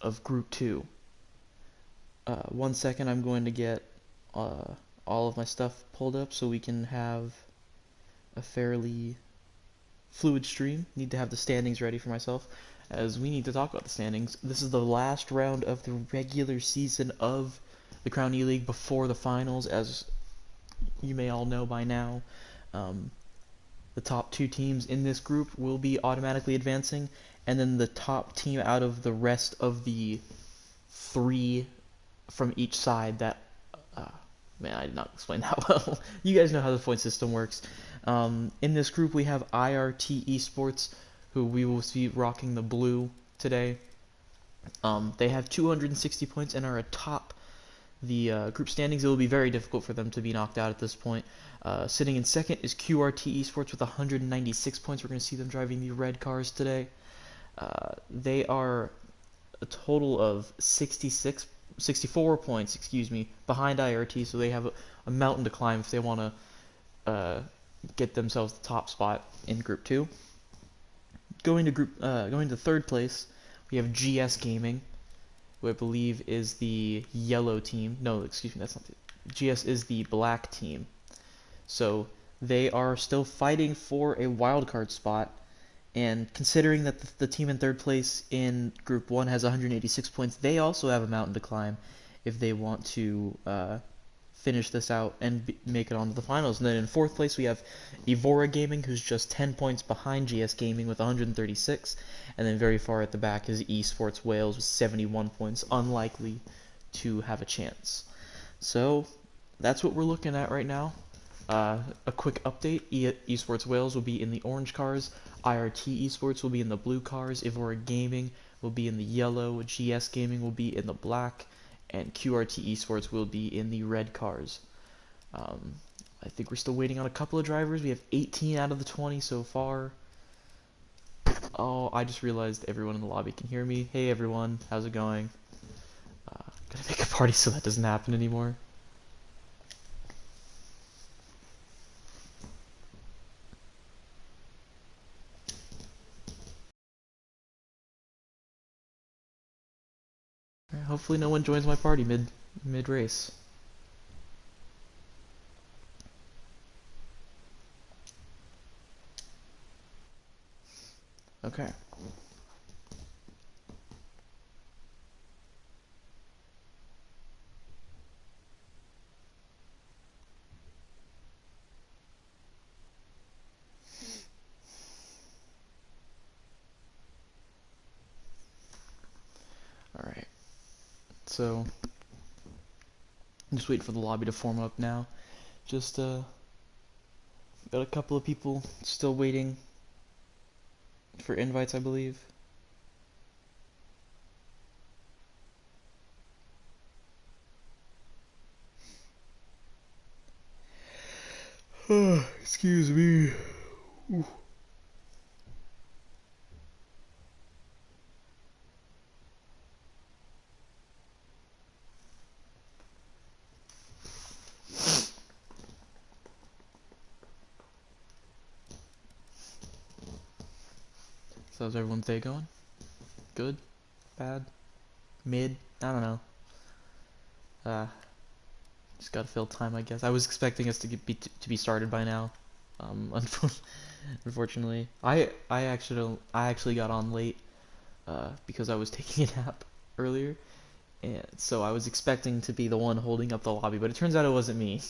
of Group 2. 1 second, I'm going to get all of my stuff pulled up so we can have a fairly fluid stream. Need to have the standings ready for myself, as we need to talk about the standings. This is the last round of the regular season of the Crown E-League before the finals, as you may all know by now. The top 2 teams in this group will be automatically advancing, and then the top team out of the rest of the 3 from each side that man, I did not explain that well. You guys know how the point system works. In this group, we have IRT Esports, who we will see rocking the blue today. They have 260 points and are atop the group standings. It will be very difficult for them to be knocked out at this point. Sitting in second is QRT Esports with 196 points. We're going to see them driving the red cars today. They are a total of 64 points, behind IRT, so they have a mountain to climb if they want to get themselves the top spot in Group 2. Going to third place, we have GS Gaming, who I believe is the yellow team. No, excuse me, that's not GS is the black team. So they are still fighting for a wildcard spot, and considering that the team in third place in Group 1 has 186 points, they also have a mountain to climb if they want to finish this out and make it on to the finals. And then in fourth place, we have Evora Gaming, who's just 10 points behind GS Gaming with 136. And then very far at the back is Esports Wales with 71 points, unlikely to have a chance. So that's what we're looking at right now. A quick update, Esports Wales will be in the orange cars, IRT Esports will be in the blue cars, Evora Gaming will be in the yellow, GS Gaming will be in the black, and QRT Esports will be in the red cars. I think we're still waiting on a couple of drivers. We have 18 out of the 20 so far. Oh, I just realized everyone in the lobby can hear me. Hey everyone, how's it going? Gotta make a party so that doesn't happen anymore. Hopefully no one joins my party mid race. Okay. Alright. So I'm just waiting for the lobby to form up now. Just got a couple of people still waiting for invites, I believe. Excuse me. Ooh. So how's everyone's day going? Good? Bad? Mid? I don't know. Just gotta fill time, I guess. I was expecting us to be started by now. Unfortunately, I actually got on late because I was taking a nap earlier, and so I was expecting to be the one holding up the lobby, but it turns out it wasn't me.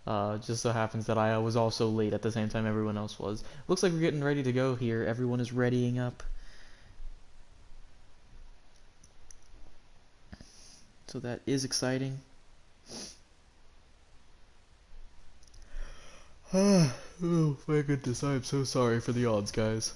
Just so happens that I was also late at the same time everyone else was. Looks like we're getting ready to go here. Everyone is readying up. So that is exciting. Oh my goodness, I am so sorry for the odds, guys.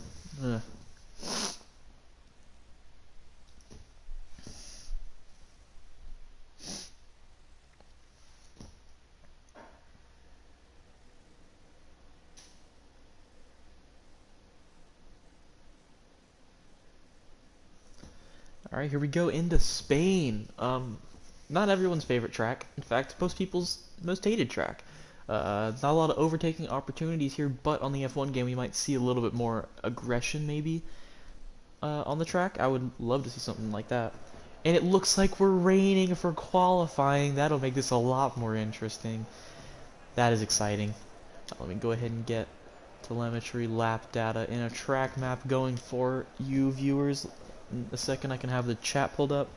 Alright, here we go into Spain. Not everyone's favorite track. In fact, most people's most hated track. Not a lot of overtaking opportunities here, but on the F1 game we might see a little bit more aggression maybe. on the track. I would love to see something like that. And it looks like we're raining for qualifying. That'll make this a lot more interesting. That is exciting. Let me go ahead and get telemetry lap data in a track map going for you viewers. In a second I can have the chat pulled up.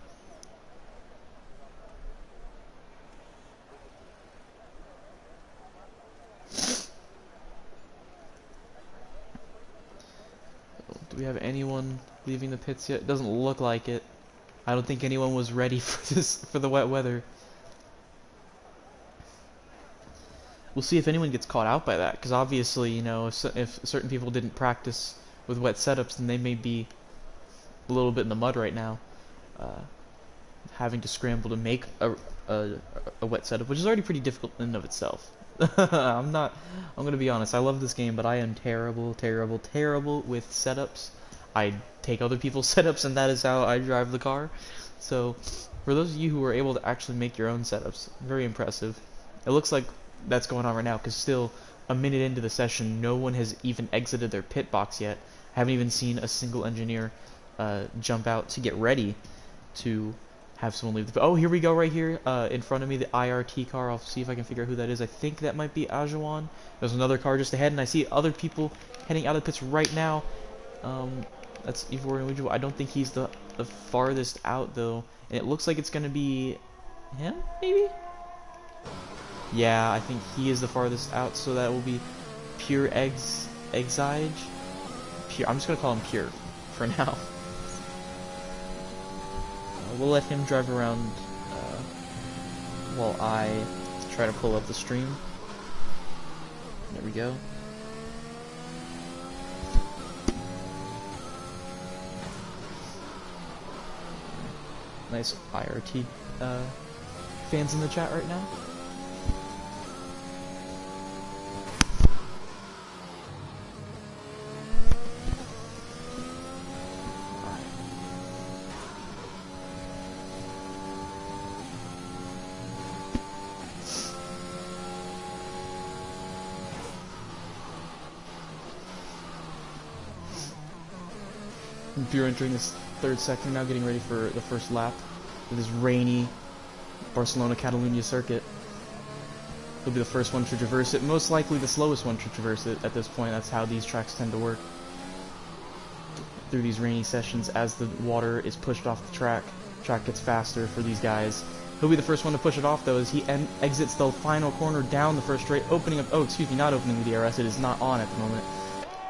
Do we have anyone leaving the pits yet? It doesn't look like it. I don't think anyone was ready for for the wet weather. We'll see if anyone gets caught out by that, because obviously, you know, if certain people didn't practice with wet setups, then they may be a little bit in the mud right now, having to scramble to make a wet setup, which is already pretty difficult in and of itself. I'm gonna be honest, I love this game, but I am terrible with setups. I take other people's setups, and that is how I drive the car. So, for those of you who are able to actually make your own setups, very impressive. It looks like that's going on right now, because still, a minute into the session, no one has even exited their pit box yet. I haven't even seen a single engineer jump out to get ready to have someone leave the... Oh, here we go right here, in front of me, the IRT car. I'll see if I can figure out who that is. I think that might be Ajuan. There's another car just ahead, and I see other people heading out of the pits right now. That's Ivor Individual. I don't think he's the farthest out, though. And it looks like it's going to be him, maybe? Yeah, I think he is the farthest out, so that will be Pure Exige. Pure. I'm just gonna call him Pure for now. We'll let him drive around while I try to pull up the stream. There we go. Nice IRT fans in the chat right now. Pure entering this third sector now, getting ready for the first lap of this rainy Barcelona-Catalunya circuit. He'll be the first one to traverse it, most likely the slowest one to traverse it at this point. That's how these tracks tend to work through these rainy sessions. As the water is pushed off the track gets faster for these guys. He'll be the first one to push it off, though, as he exits the final corner down the first straight, opening up... Oh, excuse me, not opening the DRS. It is not on at the moment.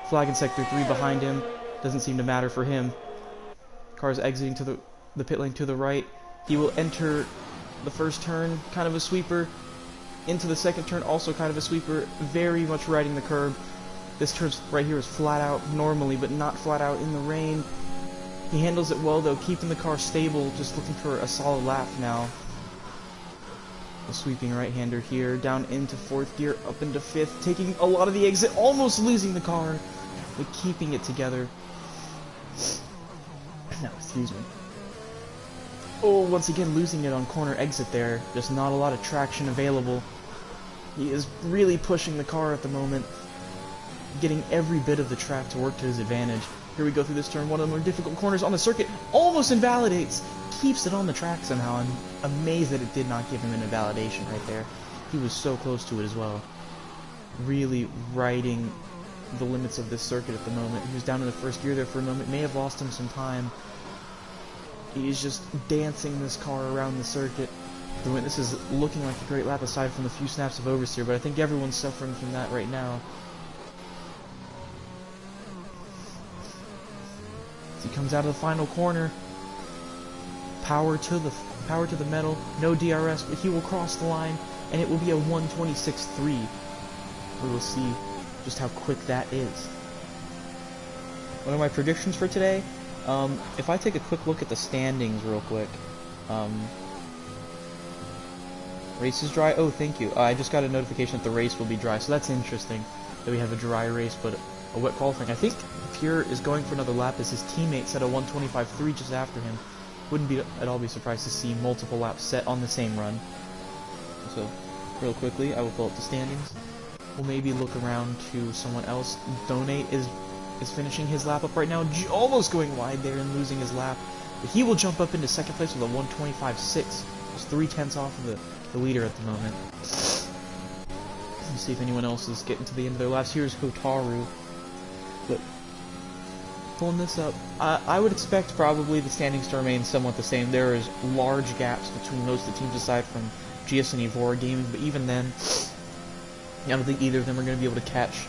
Flag in Sector 3 behind him. Doesn't seem to matter for him. Car's exiting to the pit lane to the right. He will enter the first turn, kind of a sweeper. Into the second turn, also kind of a sweeper. Very much riding the curb. This turn right here is flat out normally, but not flat out in the rain. He handles it well, though, keeping the car stable, just looking for a solid lap now. A sweeping right-hander here, down into fourth gear, up into fifth, taking a lot of the exit, almost losing the car, but keeping it together. No, excuse me. Oh, once again losing it on corner exit there. Just not a lot of traction available. He is really pushing the car at the moment, getting every bit of the track to work to his advantage. Here we go through this turn, one of the more difficult corners on the circuit. Almost invalidates. Keeps it on the track somehow. I'm amazed that it did not give him an invalidation right there. He was so close to it as well. Really riding the limits of this circuit at the moment. He was down in the first gear there for a moment. May have lost him some time. He is just dancing this car around the circuit. This is looking like a great lap aside from the few snaps of oversteer, but I think everyone's suffering from that right now. As he comes out of the final corner, power to the metal, no DRS, but he will cross the line, and it will be a 1:26.3. We will see just how quick that is. One of my predictions for today, if I take a quick look at the standings real quick, race is dry. Oh, thank you. I just got a notification that the race will be dry, so that's interesting that we have a dry race, but a wet qualifying. I think Pure is going for another lap as his teammate set a 1:25.3 just after him. Wouldn't be at all be surprised to see multiple laps set on the same run. So, real quickly, I will pull up the standings. We'll maybe look around to someone else. Donate is is finishing his lap up right now, almost going wide there and losing his lap. But he will jump up into second place with a 1:25.6. Just 3/10 off of the leader at the moment. Let's see if anyone else is getting to the end of their laps. Here's Hotaru. But pulling this up, I would expect probably the standings to remain somewhat the same. There is large gaps between most of the teams aside from GS and Evora Gaming, but even then, I don't think either of them are going to be able to catch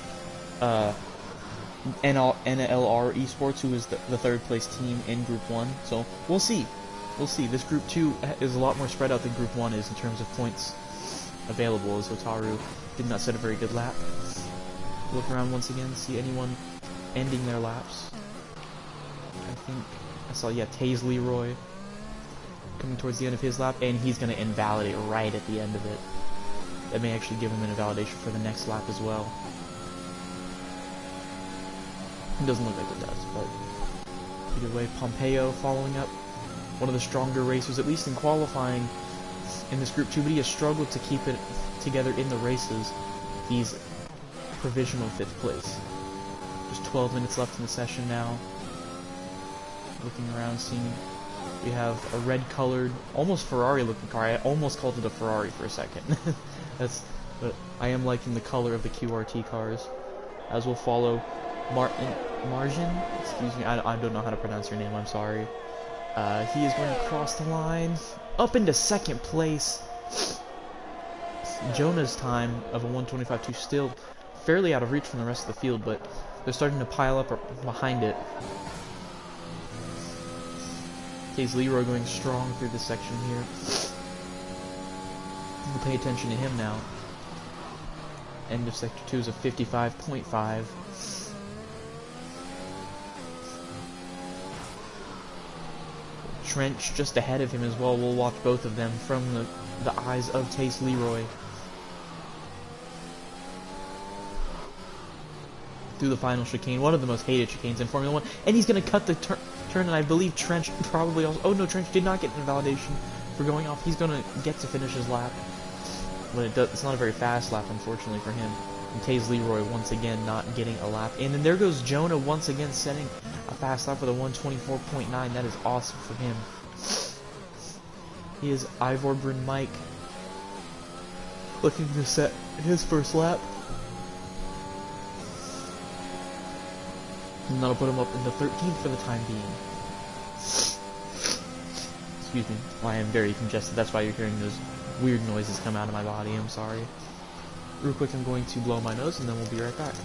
NLR Esports, who is the third place team in Group 1. So we'll see. We'll see. This Group 2 is a lot more spread out than Group 1 is in terms of points available, as Hotaru did not set a very good lap. Look around once again, see anyone ending their laps. I think I saw, yeah, Taze Leroy coming towards the end of his lap, and he's going to invalidate right at the end of it. That may actually give him an invalidation for the next lap as well. It doesn't look like it does, but either way, Pompeo following up. One of the stronger racers, at least in qualifying in this Group 2, but he has struggled to keep it together in the races. He's provisional 5th place. Just 12 minutes left in the session now. Looking around, seeing we have a red-colored, almost Ferrari-looking car. I almost called it a Ferrari for a second. But I am liking the color of the QRT cars. As we'll follow Margin, excuse me, I don't know how to pronounce your name, I'm sorry. He is going to cross the line, up into second place. Jonah's time of a 1:25.2 still fairly out of reach from the rest of the field, but they're starting to pile up behind it. Taze Leroy going strong through this section here. We'll pay attention to him now. End of Sector 2 is a 55.5. Trench just ahead of him as well. We'll watch both of them from the eyes of Taze Leroy. Through the final chicane, one of the most hated chicanes in Formula 1, and he's going to cut the turn, and I believe Trench probably also... Oh no, Trench did not get an invalidation for going off. He's going to get to finish his lap, but it's not a very fast lap, unfortunately, for him. And Taze Leroy once again not getting a lap. And then there goes Jonah once again setting a fast lap with a 1:24.9. That is awesome for him. He is Ivor Bryn Mike looking to set his first lap. And that'll put him up in the 13th for the time being. Excuse me, I am very congested. That's why you're hearing those weird noises come out of my body. I'm sorry. Real quick, I'm going to blow my nose, and then we'll be right back.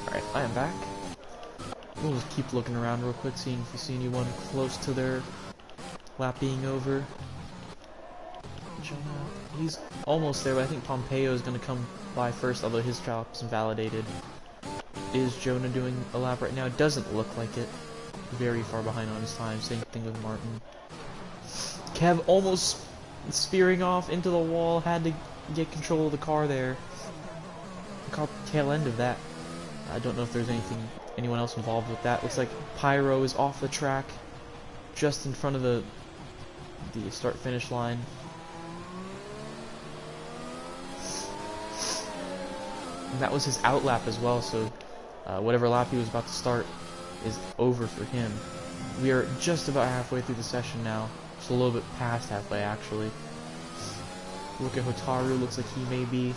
Alright, I am back. We'll just keep looking around real quick, seeing if we see anyone close to their lap being over. Jonah, he's almost there, but I think Pompeo is going to come by first, although his lap's invalidated. Is Jonah doing a lap right now? It doesn't look like it. Very far behind on his time. Same thing with Martin. Kev almost spearing off into the wall, had to get control of the car there. Caught the tail end of that. I don't know if there's anyone else involved with that. Looks like Pyro is off the track, just in front of the start-finish line. And that was his out lap as well, so whatever lap he was about to start is over for him. We are just about halfway through the session now. Just a little bit past halfway, actually. Look at Hotaru, looks like he may be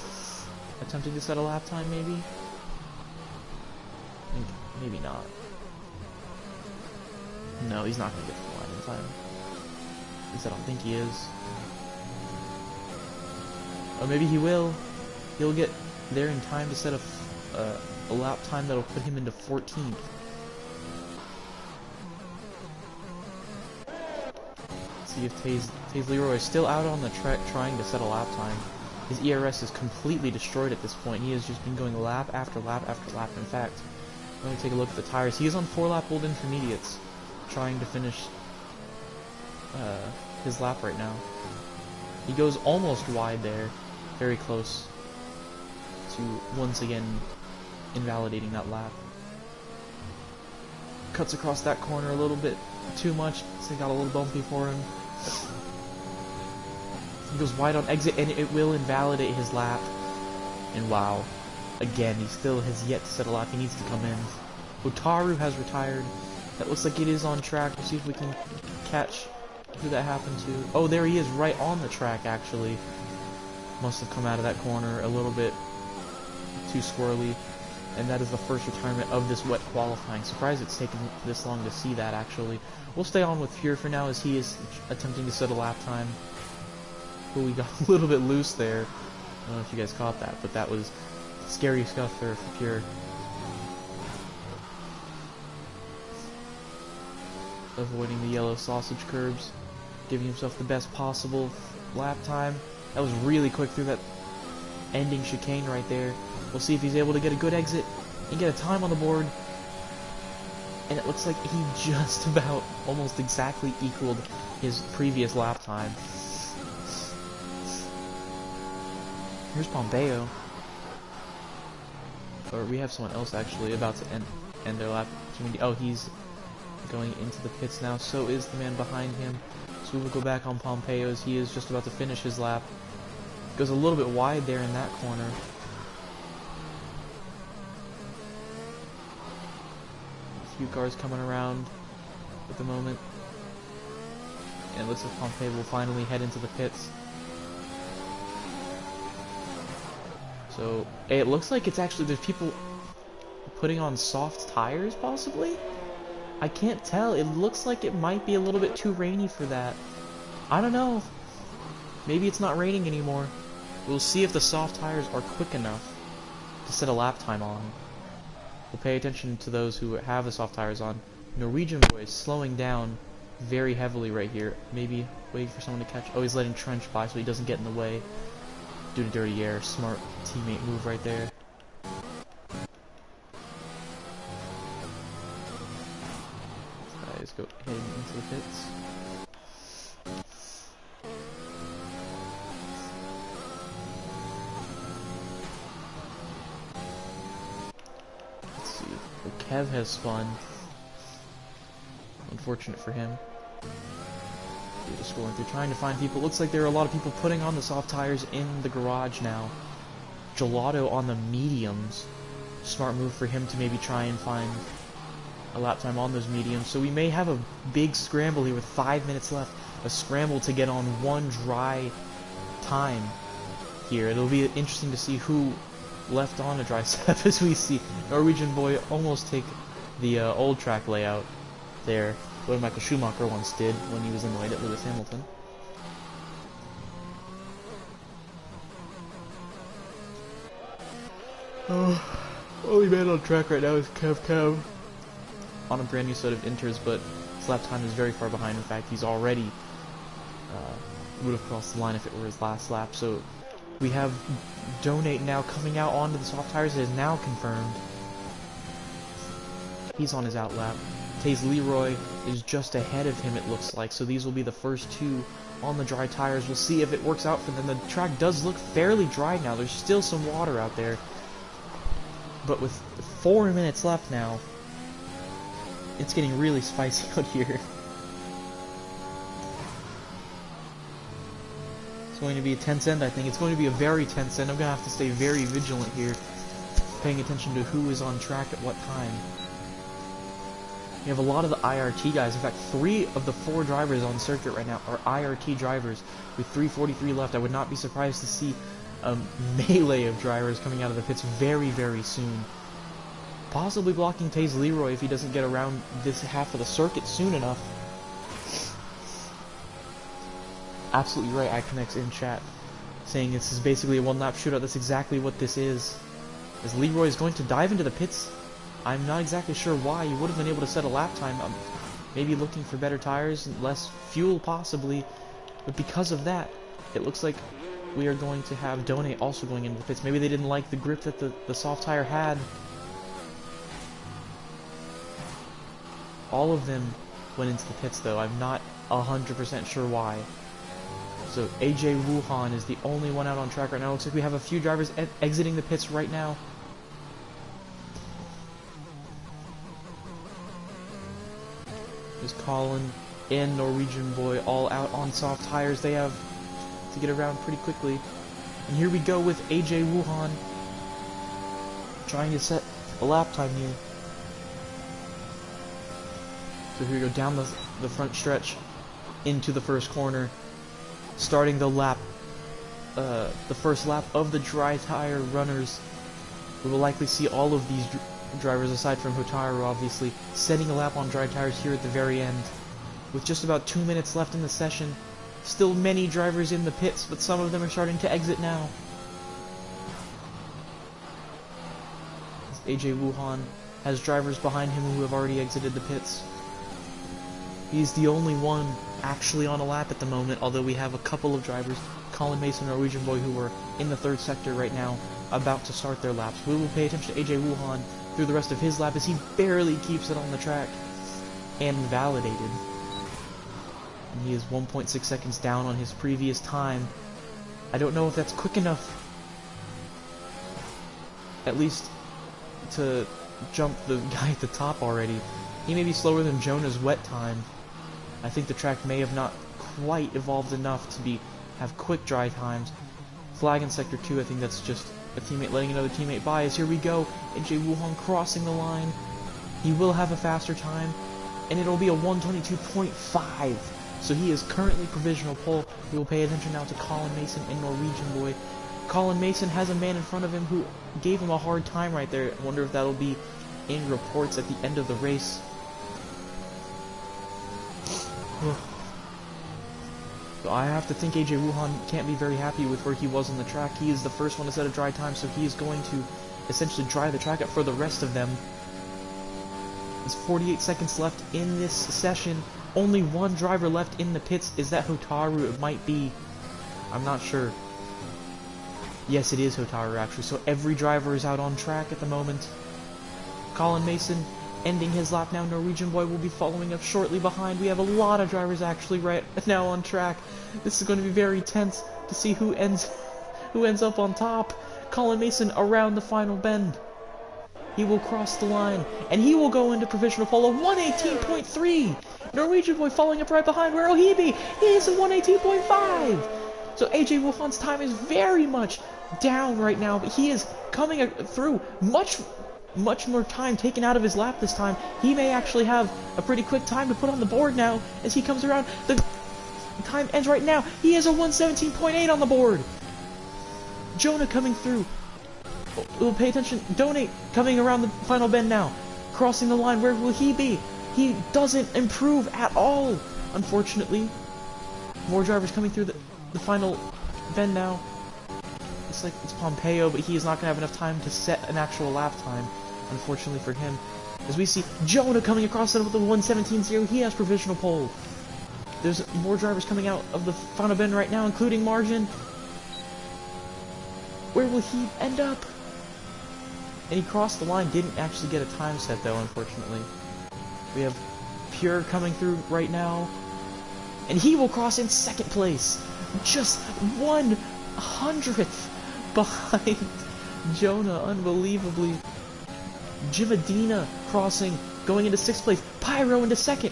attempting to set a lap time, maybe? Maybe not. No, he's not going to get to the line in time. At least I don't think he is. Or maybe he will. He'll get there in time to set a lap time that'll put him into 14th. See if Taze Leroy is still out on the track trying to set a lap time. His ERS is completely destroyed at this point. He has just been going lap after lap after lap. In fact, let me take a look at the tires. He is on 4-lap old intermediates, trying to finish his lap right now. He goes almost wide there, very close to once again invalidating that lap. Cuts across that corner a little bit too much, so it got a little bumpy for him. He goes wide on exit, and it will invalidate his lap. And wow, again, he still has yet to set a lap. He needs to come in. Hotaru has retired. That looks like it is on track. We'll see if we can catch who that happened to. Oh, there he is, right on the track, actually. Must have come out of that corner a little bit too squirrely. And that is the first retirement of this wet qualifying. Surprised it's taken this long to see that, actually. We'll stay on with Fury for now as he is attempting to set a lap time. But we got a little bit loose there. I don't know if you guys caught that, but that was scary stuff there for Pure. Avoiding the yellow sausage curbs, giving himself the best possible lap time. That was really quick through that ending chicane right there. We'll see if he's able to get a good exit and get a time on the board. And it looks like he just about almost exactly equaled his previous lap time. Here's Pompeo. Or we have someone else actually about to end their lap. Oh, he's going into the pits now. So is the man behind him. So we will go back on Pompeo as he is just about to finish his lap. Goes a little bit wide there in that corner. A few cars coming around at the moment. And it looks like Pompeo will finally head into the pits. So, it looks like it's actually, there's people putting on soft tires, possibly? I can't tell. It looks like it might be a little bit too rainy for that. I don't know. Maybe it's not raining anymore. We'll see if the soft tires are quick enough to set a lap time on. We'll pay attention to those who have the soft tires on. Norwegian Boy is slowing down very heavily right here. Maybe waiting for someone to catch. Oh, he's letting Trench by so he doesn't get in the way. Due to dirty air. Smart teammate move right there. Guys go heading into the pits. Let's see. Well, Kev has spun. Unfortunate for him. Just going through trying to find people. Looks like there are a lot of people putting on the soft tires in the garage now. Gelato on the mediums. Smart move for him to maybe try and find a lap time on those mediums. So we may have a big scramble here with 5 minutes left. A scramble to get on one dry time here. It'll be interesting to see who left on a dry step as we see Norwegian Boy almost take the old track layout there. What Michael Schumacher once did when he was annoyed at Lewis Hamilton. Oh, only man on track right now is Kev on a brand new set of inters, but his lap time is very far behind. In fact, he's already would have crossed the line if it were his last lap. So we have Donate now coming out onto the soft tires. It is now confirmed. He's on his out lap. Taze Leroy is just ahead of him, it looks like, so these will be the first two on the dry tires. We'll see if it works out for them. The track does look fairly dry now. There's still some water out there. But with 4 minutes left now, it's getting really spicy out here. It's going to be a tense end, I think. It's going to be a very tense end. I'm going to have to stay very vigilant here, paying attention to who is on track at what time. You have a lot of the IRT guys. In fact, 3 of the 4 drivers on circuit right now are IRT drivers with 3:43 left. I would not be surprised to see a melee of drivers coming out of the pits very, very soon. Possibly blocking Taze Leroy if he doesn't get around this half of the circuit soon enough. Absolutely right, iConnect's in chat, saying this is basically a one-lap shootout. That's exactly what this is. As Leroy is going to dive into the pits. I'm not exactly sure why. You would have been able to set a lap time. Maybe looking for better tires, less fuel possibly. But because of that, it looks like we are going to have Donate also going into the pits. Maybe they didn't like the grip that the soft tire had. All of them went into the pits though. I'm not 100% sure why. So AJ Wuhan is the only one out on track right now. Looks like we have a few drivers exiting the pits right now. There's Colin and Norwegian Boy all out on soft tires. They have to get around pretty quickly. And here we go with AJ Wuhan trying to set a lap time here. So here we go down the front stretch into the first corner. Starting the lap, the first lap of the dry tire runners. We will likely see all of these drivers, aside from Hotaru, obviously, setting a lap on dry tires here at the very end. With just about 2 minutes left in the session, still many drivers in the pits, but some of them are starting to exit now. AJ Wuhan has drivers behind him who have already exited the pits. He's the only one actually on a lap at the moment, although we have a couple of drivers, Colin Mason and Norwegian Boy, who are in the third sector right now, about to start their laps. We will pay attention to AJ Wuhan through the rest of his lap as he barely keeps it on the track and validated. And he is 1.6 seconds down on his previous time. I don't know if that's quick enough, at least to jump the guy at the top already. He may be slower than Jonah's wet time. I think the track may have not quite evolved enough to have quick dry times. Flag in Sector 2, I think that's just a teammate letting another teammate by. As here we go, AJ Wuhan crossing the line. He will have a faster time, and it'll be a 122.5. So he is currently provisional pole. We will pay attention now to Colin Mason and Norwegian Boy. Colin Mason has a man in front of him who gave him a hard time right there. I wonder if that'll be in reports at the end of the race. So I have to think AJ Wuhan can't be very happy with where he was on the track. He is the first one to set a dry time, so he is going to essentially dry the track up for the rest of them. There's 48 seconds left in this session. Only one driver left in the pits. Is that Hotaru? It might be. I'm not sure. Yes, it is Hotaru, actually. So every driver is out on track at the moment. Colin Mason ending his lap now. Norwegian Boy will be following up shortly behind. We have a lot of drivers actually right now on track. This is going to be very tense to see who ends up on top. Colin Mason around the final bend. He will cross the line, and he will go into provisional pole, a 118.3. Norwegian Boy following up right behind. Where will he be? He is a 118.5. So AJ Wuhan's time is very much down right now, but he is coming through much more time taken out of his lap this time. He may actually have a pretty quick time to put on the board now as he comes around. The time ends right now. He has a 117.8 on the board. Jonah coming through. We'll pay attention. Donate coming around the final bend now. Crossing the line. Where will he be? He doesn't improve at all, unfortunately. More drivers coming through the final bend now. It's like it's Pompeo, but he is not going to have enough time to set an actual lap time, unfortunately for him. As we see Jonah coming across it with the 117.0, he has provisional pole. There's more drivers coming out of the final bend right now, including Margin. Where will he end up? And he crossed the line, didn't actually get a time set though, unfortunately. We have Pure coming through right now, and he will cross in second place, just 1/100th behind Jonah, unbelievably. Jimadina crossing, going into 6th place. Pyro into 2nd.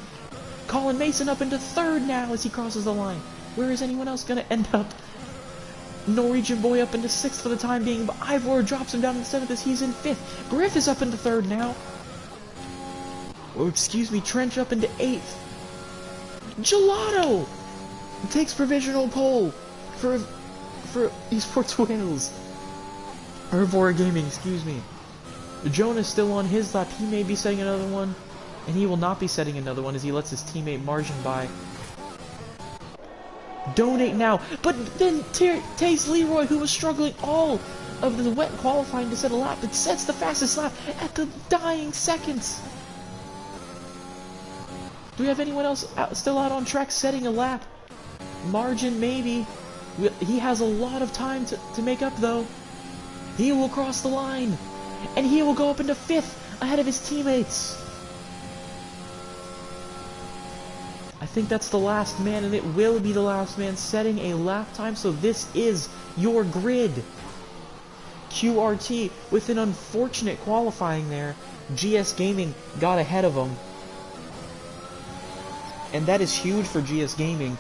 Colin Mason up into 3rd now as he crosses the line. Where is anyone else going to end up? Norwegian Boy up into 6th for the time being, but Ivor drops him down to 7th as he's in 5th. Griff is up into 3rd now. Or excuse me, Trench up into 8th. Gelato takes provisional pole for Esports Wales. Herbivore Gaming, excuse me. Jonah's still on his lap. He may be setting another one, and he will not be setting another one as he lets his teammate Margin by. Donate now, but then Taze Leroy, who was struggling all of the wet qualifying to set a lap, it sets the fastest lap at the dying seconds. Do we have anyone else still out on track setting a lap? Margin maybe. He has a lot of time to make up, though. He will cross the line, and he will go up into 5th ahead of his teammates. I think that's the last man, and it will be the last man setting a lap time, so this is your grid. QRT, with an unfortunate qualifying there, GS Gaming got ahead of him. And that is huge for GS Gaming,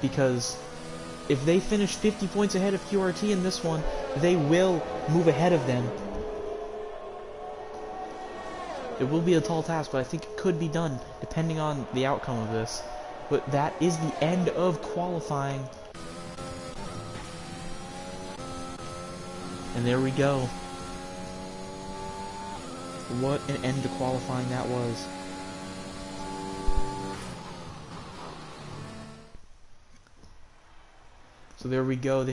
because if they finish 50 points ahead of QRT in this one, they will move ahead of them. It will be a tall task, but I think it could be done, depending on the outcome of this. But that is the end of qualifying. And there we go. What an end to qualifying that was. So there we go.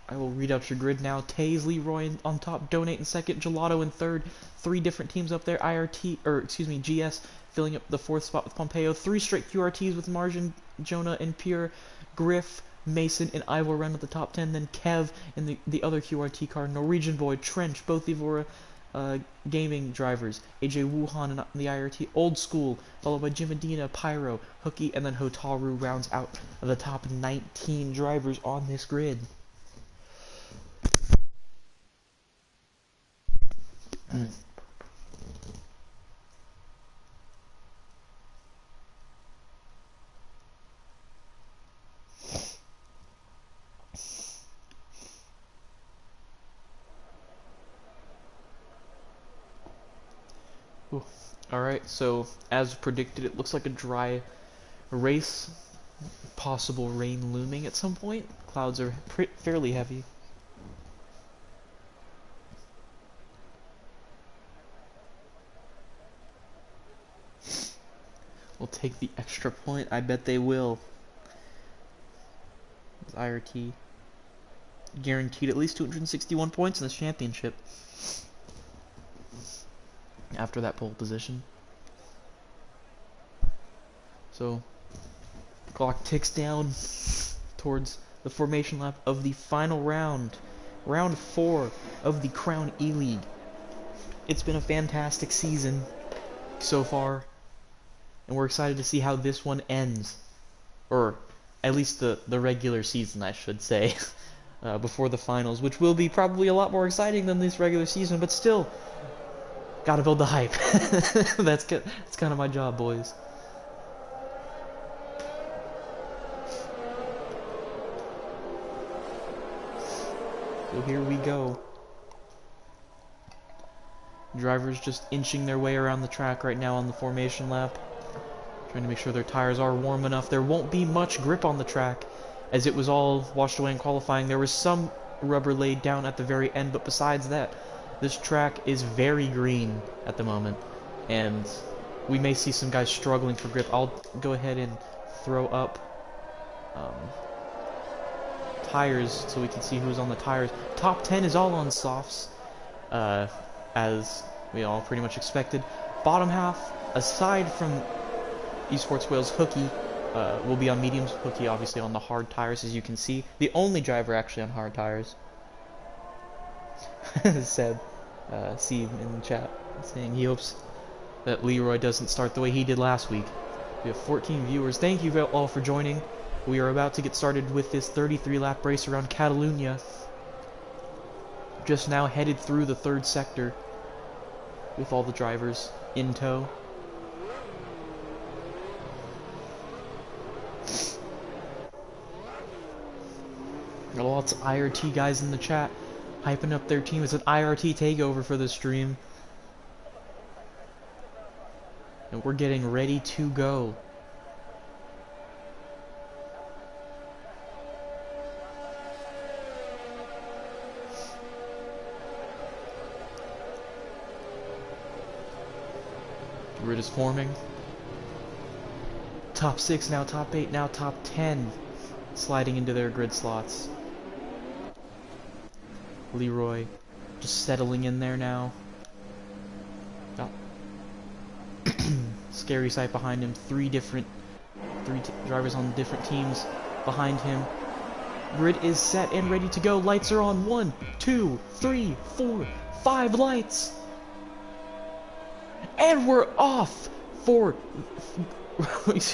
I will read out your grid now. Taze, Leroy on top, Donate in second, Gelato in third. 3 different teams up there. GS filling up the 4th spot with Pompeo. 3 straight QRTs with Margin, Jonah, and Pure. Griff, Mason, and Ivor run at the top 10. Then Kev in the other QRT car. Norwegian Boy, Trench, both Evora gaming drivers. AJ Wuhan in the IRT. Old School, followed by Jim Medina, Pyro, Hooky, and then Hotaru rounds out of the top 19 drivers on this grid. Alright, so as predicted, it looks like a dry race. Possible rain looming at some point. Clouds are fairly heavy. We'll take the extra point. I bet they will. IRT guaranteed at least 261 points in this championship after that pole position. So clock ticks down towards the formation lap of the final round, round 4 of the Crown E-League. It's been a fantastic season so far, and we're excited to see how this one ends, or at least the regular season, I should say, before the finals, which will be probably a lot more exciting than this regular season, but still, gotta build the hype. That's kind of my job, boys. So here we go. Drivers just inching their way around the track right now on the formation lap, trying to make sure their tires are warm enough. There won't be much grip on the track, as it was all washed away in qualifying. There was some rubber laid down at the very end, but besides that, this track is very green at the moment, and we may see some guys struggling for grip. I'll go ahead and throw up tires so we can see who's on the tires. Top 10 is all on softs, as we all pretty much expected. Bottom half, aside from Esports Wales, Hooky will be on mediums. Hooky obviously on the hard tires, as you can see. The only driver actually on hard tires. Said Steve in the chat saying he hopes that Leroy doesn't start the way he did last week. We have 14 viewers. Thank you all for joining. We are about to get started with this 33-lap race around Catalunya. Just now headed through the 3rd sector with all the drivers in tow. Got lots of IRT guys in the chat hyping up their team. It's an IRT takeover for the stream. And we're getting ready to go. Grid is forming. Top 6, now top 8, now top 10 sliding into their grid slots. Leroy just settling in there now. Got Scary Sight behind him. Three drivers on different teams behind him. Grid is set and ready to go. Lights are on. 1, 2, 3, 4, 5 lights. And we're off for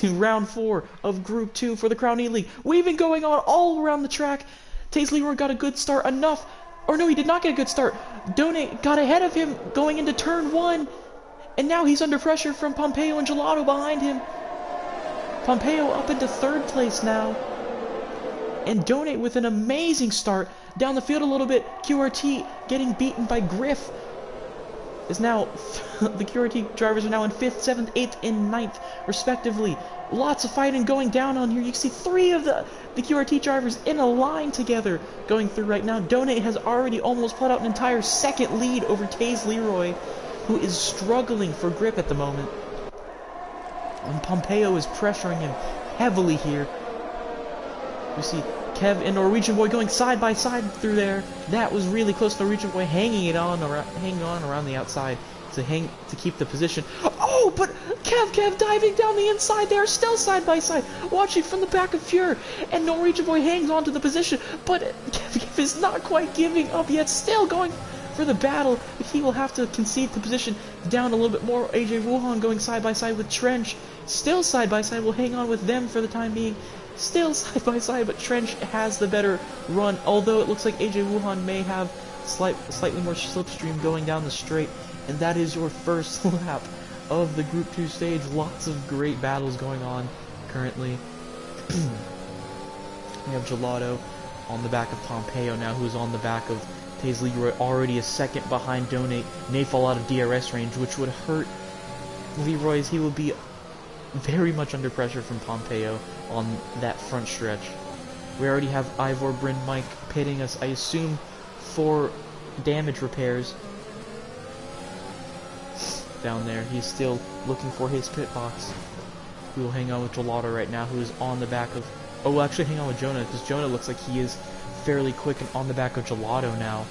round 4 of Group 2 for the Crown E-League. Weaving going on all around the track. Taze Leroy got a good start enough. Or no, he did not get a good start. Donate got ahead of him going into turn 1. And now he's under pressure from Pompeo and Gelato behind him. Pompeo up into 3rd place now. And Donate with an amazing start down the field a little bit. QRT getting beaten by Griff is now the QRT drivers are now in 5th, 7th, 8th, and 9th respectively. Lots of fighting going down on here. You can see 3 of the QRT drivers in a line together going through right now. Donate has already almost put out an entire 2nd lead over Taze Leroy, who is struggling for grip at the moment. And Pompeo is pressuring him heavily here. You see Kev and Norwegian Boy going side by side through there. That was really close. Norwegian Boy hanging on around the outside to keep the position. Oh, but Kev diving down the inside there, still side by side, watching from the back of Fuhr, and Norwegian Boy hangs on to the position, but Kev is not quite giving up yet, still going for the battle, but he will have to concede the position down a little bit more. AJ Wuhan going side by side with Trench, still side by side, will hang on with them for the time being. Still side by side, but Trench has the better run, although it looks like AJ Wuhan may have slightly more slipstream going down the straight. And that is your first lap of the Group 2 stage. Lots of great battles going on currently. We have Gelato on the back of Pompeo now, who is on the back of Taze Leroy, already a 2nd behind Donate. May fall out of DRS range, which would hurt Leroy, as he will be very much under pressure from Pompeo on that front stretch. We already have Ivor Bryn Mike pitting us, I assume, for damage repairs. Down there, he's still looking for his pit box. We will hang on with Gelato right now, who is on the back of... Oh, we'll actually hang on with Jonah, because Jonah looks like he is fairly quick and on the back of Gelato now.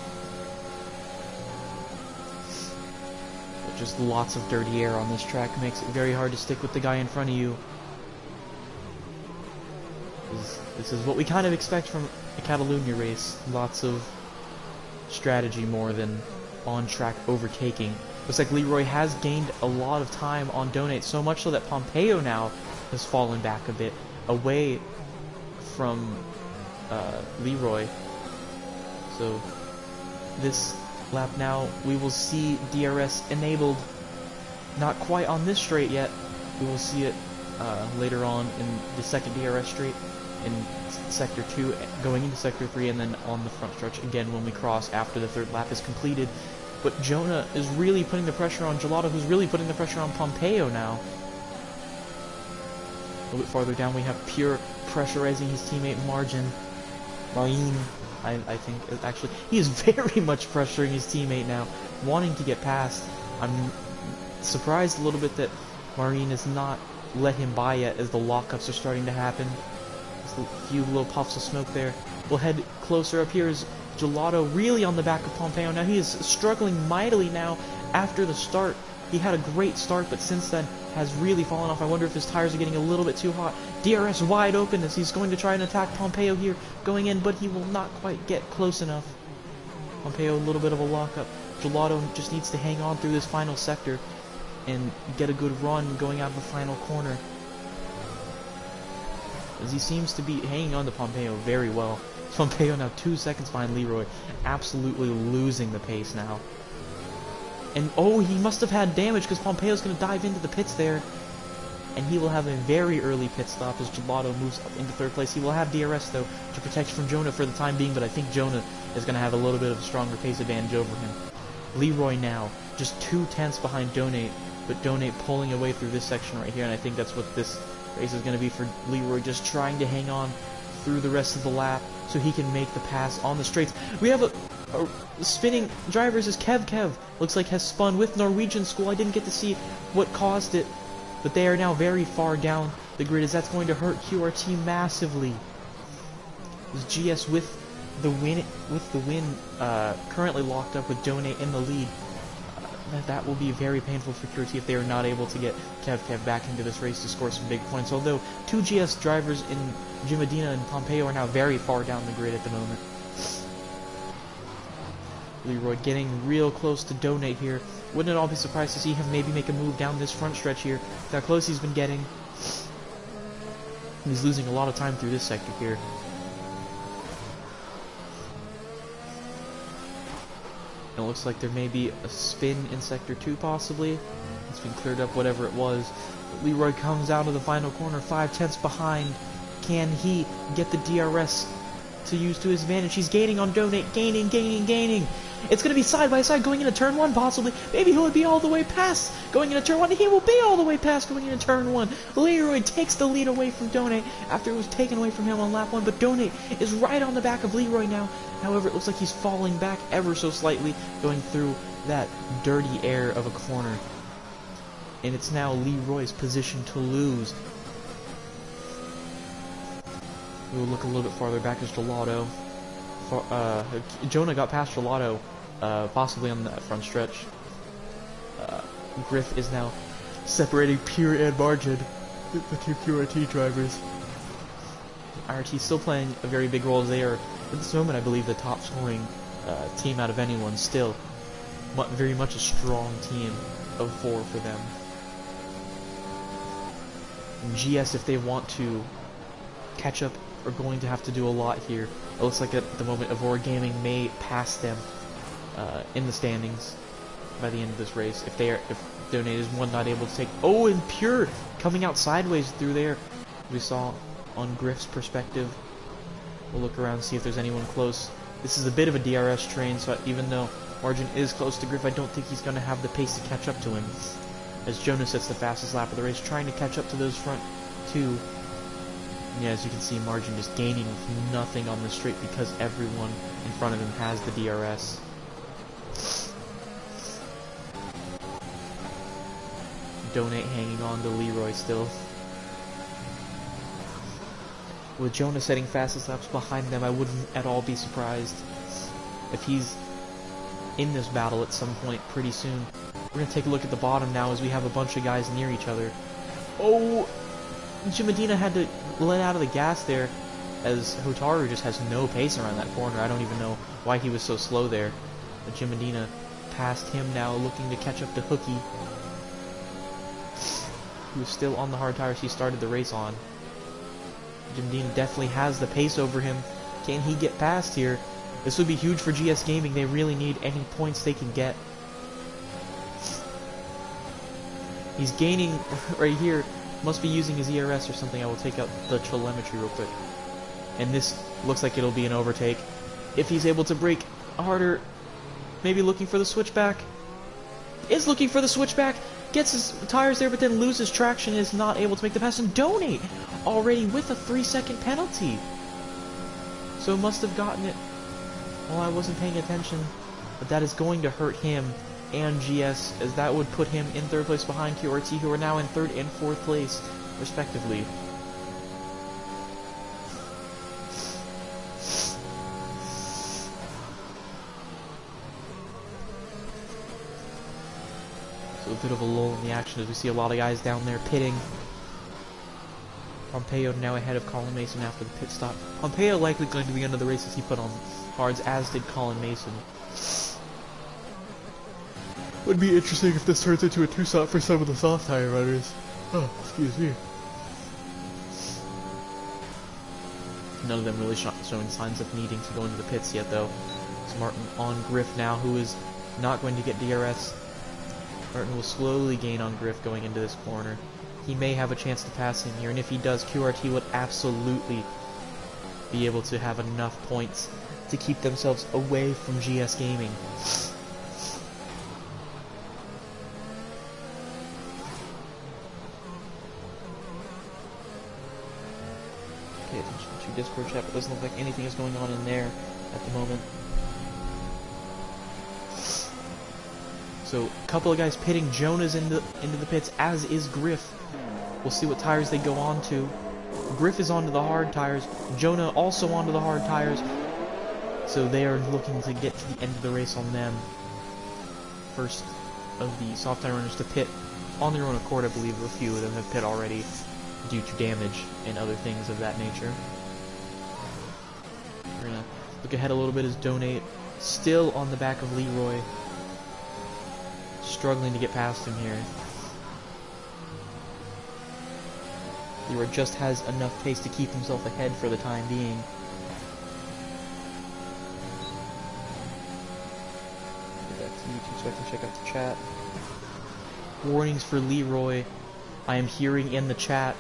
But just lots of dirty air on this track makes it very hard to stick with the guy in front of you. This is what we kind of expect from a Catalunya race. Lots of strategy more than on-track overtaking. Looks like Leroy has gained a lot of time on Donate, so much so that Pompeo now has fallen back a bit away from Leroy. So this lap now, we will see DRS enabled. Not quite on this straight yet. We will see it later on in the 2nd DRS straight in Sector 2, going into Sector 3, and then on the front stretch again when we cross after the 3rd lap is completed. But Jonah is really putting the pressure on Gelato, who's really putting the pressure on Pompeo now. A little bit farther down, we have Pure pressurizing his teammate Margin. I think, actually. He is very much pressuring his teammate now, wanting to get past. I'm surprised a little bit that Marine has not let him by yet, as the lockups are starting to happen. Just a few little puffs of smoke there. We'll head closer up here as Gelato really on the back of Pompeo. Now he is struggling mightily now after the start. He had a great start, but since then has really fallen off. I wonder if his tires are getting a little bit too hot. DRS wide open as he's going to try and attack Pompeo here going in, but he will not quite get close enough. Pompeo, a little bit of a lockup. Gelato just needs to hang on through this final sector and get a good run going out of the final corner, as he seems to be hanging on to Pompeo very well. Pompeo now 2 seconds behind Leroy, absolutely losing the pace now. And oh, he must have had damage, because Pompeo's going to dive into the pits there, and he will have a very early pit stop as Gelato moves up into 3rd place. He will have DRS though to protect from Jonah for the time being, but I think Jonah is going to have a little bit of a stronger pace advantage over him. Leroy now just 2/10 behind Donate, but Donate pulling away through this section right here, and I think that's what this race is going to be for Leroy, just trying to hang on through the rest of the lap so he can make the pass on the straights. We have a spinning drivers as Kev looks like has spun with Norwegian School. I didn't get to see what caused it, but they are now very far down the grid, as that's going to hurt QRT massively. As GS with the win currently locked up with Donate in the lead. that will be very painful for QRT if they are not able to get Kev back into this race to score some big points. Although two GS drivers in Jim Medina and Pompeo are now very far down the grid at the moment. Leroy getting real close to Donate here. Wouldn't at all be surprised to see him maybe make a move down this front stretch here. Look how close he's been getting. He's losing a lot of time through this sector here. It looks like there may be a spin in Sector 2 possibly. It's been cleared up, whatever it was. But Leroy comes out of the final corner, 5/10 behind. Can he get the DRS to use to his advantage? He's gaining on Donate, gaining. It's going to be side by side going into turn 1 possibly. Maybe he'll be all the way past going into turn 1. He will be all the way past going into turn 1. Leroy takes the lead away from Donate after it was taken away from him on lap 1. But Donate is right on the back of Leroy now. However, it looks like he's falling back ever so slightly going through that dirty air of a corner. And it's now Leroy's position to lose. We'll look a little bit farther back as Gelato. Jonah got past Gelato, possibly on that front stretch. Griff is now separating Pure and Margin, the two QRT drivers. IRT still playing a very big role as they are, at this moment, I believe, the top scoring team out of anyone. Still, very much a strong team of 4 for them. And GS, if they want to catch up, are going to have to do a lot here. It looks like at the moment Evora Gaming may pass them in the standings by the end of this race. If Donate is one not able to take. Oh, and Pure coming out sideways through there. We saw on Griff's perspective. We'll look around and see if there's anyone close. This is a bit of a DRS train, so even though Margin is close to Griff, I don't think he's going to have the pace to catch up to him. As Jonah sets the fastest lap of the race, trying to catch up to those front two. Yeah, as you can see, Margin just gaining with nothing on the straight because everyone in front of him has the DRS. Donate hanging on to Leroy still. With Jonah setting fastest laps behind them, I wouldn't at all be surprised if he's in this battle at some point pretty soon. We're going to take a look at the bottom now as we have a bunch of guys near each other. Oh! Jim Medina had to let out of the gas there as Hotaru just has no pace around that corner. I don't even know why he was so slow there. But Jim Medina past him now, looking to catch up to Hooky, who's still on the hard tires he started the race on. Jim Medina definitely has the pace over him. Can he get past here? This would be huge for GS Gaming. They really need any points they can get. He's gaining right here. Must be using his ERS or something. I will take out the telemetry real quick. And this looks like it'll be an overtake. If he's able to brake harder, maybe looking for the switchback. Is looking for the switchback. Gets his tires there, but then loses traction. Is not able to make the pass. And Donate already with a 3-second penalty. So must have gotten it while I wasn't paying attention. But that is going to hurt him and GS, as that would put him in 3rd place behind QRT, who are now in 3rd and 4th place, respectively. So a bit of a lull in the action as we see a lot of guys down there pitting. Pompeo now ahead of Colin Mason after the pit stop. Pompeo likely going to be under the races he put on hards, as did Colin Mason. Would be interesting if this turns into a 2-stop for some of the soft tire runners. Oh, excuse me. None of them really showing signs of needing to go into the pits yet, though. It's Martin on Griff now, who is not going to get DRS. Martin will slowly gain on Griff going into this corner. He may have a chance to pass him here, and if he does, QRT would absolutely be able to have enough points to keep themselves away from GS Gaming. Pay attention to Discord chat, but it doesn't look like anything is going on in there at the moment. So, a couple of guys pitting. Jonah's into the pits, as is Griff. We'll see what tires they go on to. Griff is onto the hard tires. Jonah also onto the hard tires. So they are looking to get to the end of the race on them. First of the soft tire runners to pit on their own accord. I believe a few of them have pit already due to damage and other things of that nature. We're gonna look ahead a little bit as Donate still on the back of Leroy, struggling to get past him here. Leroy just has enough pace to keep himself ahead for the time being. Get back to YouTube so I can check out the chat. Warnings for Leroy. I am hearing in the chat.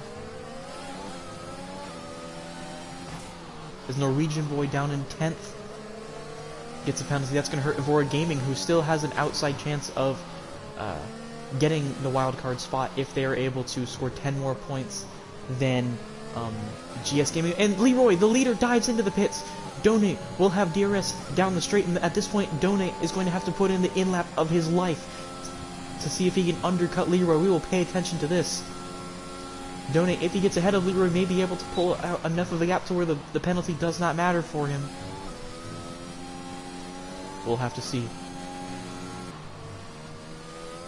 As Norwegian Boy down in 10th gets a penalty. That's going to hurt Evora Gaming, who still has an outside chance of getting the wildcard spot if they are able to score 10 more points than GS Gaming. And Leroy, the leader, dives into the pits. Donate will have DRS down the straight, and at this point, Donate is going to have to put in the in-lap of his life to see if he can undercut Leroy. We will pay attention to this. Donate, if he gets ahead of Leroy, may be able to pull out enough of a gap to where the penalty does not matter for him. We'll have to see.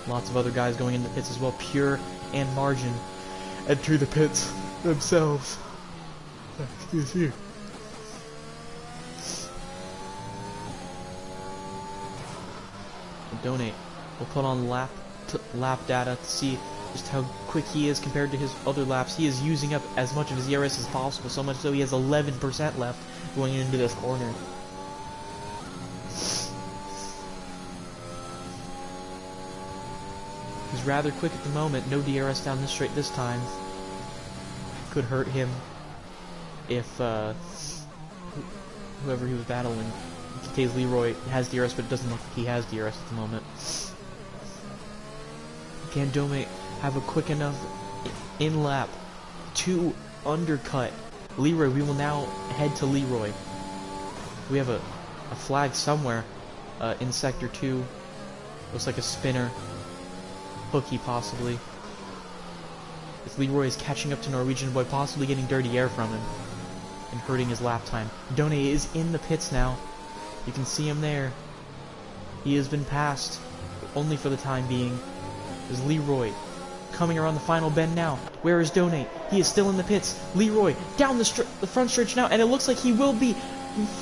Lots of other guys going in the pits as well. Pure and Margin enter the pits themselves. Excuse me. Donate will put on lap data to see just how quick he is compared to his other laps. He is using up as much of his ERS as possible, so much so he has 11% left going into this corner. He's rather quick at the moment. No DRS down this straight this time. Could hurt him if whoever he was battling. Today's Leroy has DRS, but it doesn't look like he has DRS at the moment. Can Donate have a quick enough in-lap to undercut Leroy? We will now head to Leroy. We have a flag somewhere in Sector 2. Looks like a spinner. Hooky, possibly. If Leroy is catching up to Norwegian Boy, possibly getting dirty air from him and hurting his lap time. Donate is in the pits now. You can see him there. He has been passed, only for the time being. There's Leroy coming around the final bend now. Where is Donate? He is still in the pits. Leroy down the front stretch now, and it looks like he will be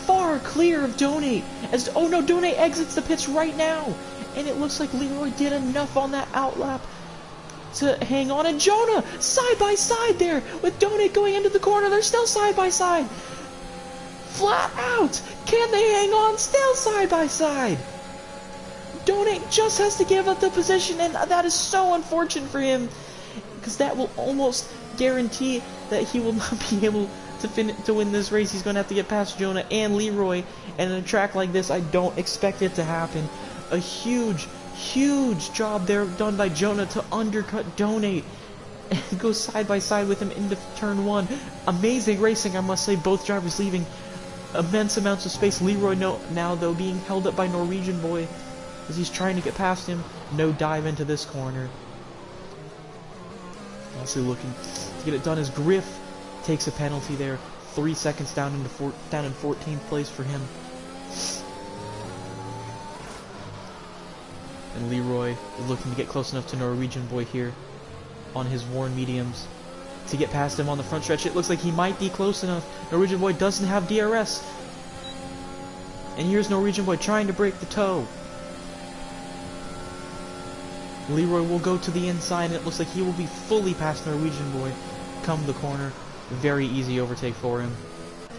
far clear of Donate. Oh no, Donate exits the pits right now, and it looks like Leroy did enough on that outlap to hang on. And Jonah side by side there with Donate going into the corner. They're still side by side. Flat out! Can they hang on? Still side by side! Donate just has to give up the position, and that is so unfortunate for him, because that will almost guarantee that he will not be able to win this race. He's going to have to get past Jonah and Leroy, and in a track like this, I don't expect it to happen. A huge job there done by Jonah to undercut Donate and go side by side with him into turn 1. Amazing racing, I must say. Both drivers leaving immense amounts of space. Leroy now though being held up by Norwegian Boy as he's trying to get past him. No dive into this corner. Also looking to get it done as Griff takes a penalty there. 3 seconds down in 14th place for him. And Leroy is looking to get close enough to Norwegian Boy here on his worn mediums to get past him on the front stretch. It looks like he might be close enough. Norwegian Boy doesn't have DRS. And here's Norwegian Boy trying to break the toe. Leroy will go to the inside, and it looks like he will be fully past Norwegian Boy come the corner. Very easy overtake for him.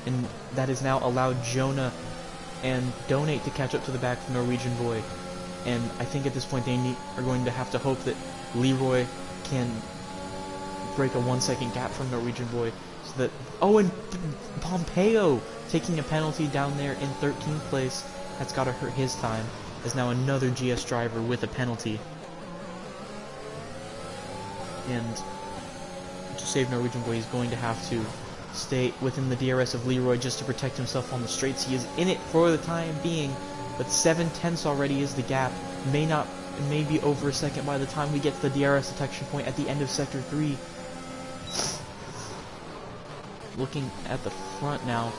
And that has now allowed Jonah and Donate to catch up to the back of Norwegian Boy. And I think at this point they are going to have to hope that Leroy can break a 1 second gap from Norwegian Boy. So that, oh, and Pompeo taking a penalty down there in 13th place. That's got to hurt his time, as now another GS driver with a penalty. And to save Norwegian Boy, he's going to have to stay within the DRS of Leroy just to protect himself on the straights. He is in it for the time being, but 7/10 already is the gap. May be over a second by the time we get to the DRS detection point at the end of Sector 3. Looking at the front now,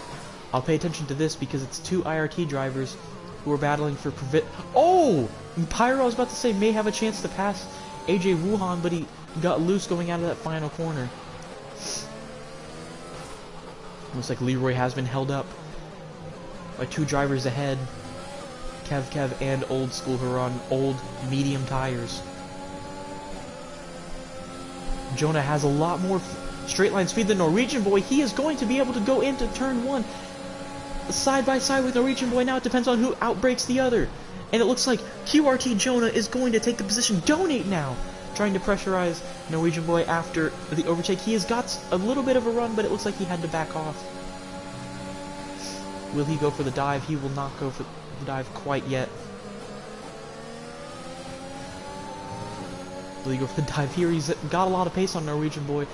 I'll pay attention to this because it's 2 IRT drivers who are battling for Oh! Pyro, I was about to say, may have a chance to pass AJ Wuhan, but he got loose going out of that final corner. Looks like Leroy has been held up by 2 drivers ahead. Kev and Old School, who are on old medium tires. Jonah has a lot more straight line speed than Norwegian Boy. He is going to be able to go into turn 1 side by side with Norwegian Boy. Now it depends on who outbreaks the other. And it looks like QRT Jonah is going to take the position. Donate now, trying to pressurize Norwegian Boy after the overtake. He has got a little bit of a run, but it looks like he had to back off. Will he go for the dive? He will not go for the dive quite yet. Will he go for the dive here? He's got a lot of pace on Norwegian Boy.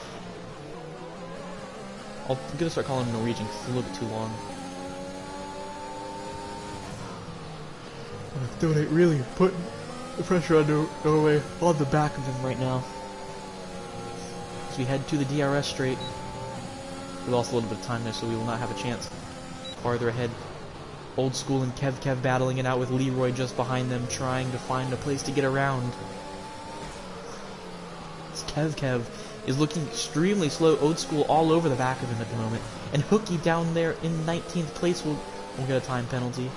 I'm gonna start calling him Norwegian because it's a little bit too long. Donate really putting the pressure on Norway on the back of him right now. As we head to the DRS straight. We lost a little bit of time there, so we will not have a chance. Farther ahead, Old School and Kev battling it out with Leroy just behind them, trying to find a place to get around. Kev is looking extremely slow. Old School all over the back of him at the moment. And Hooky down there in 19th place will get a time penalty.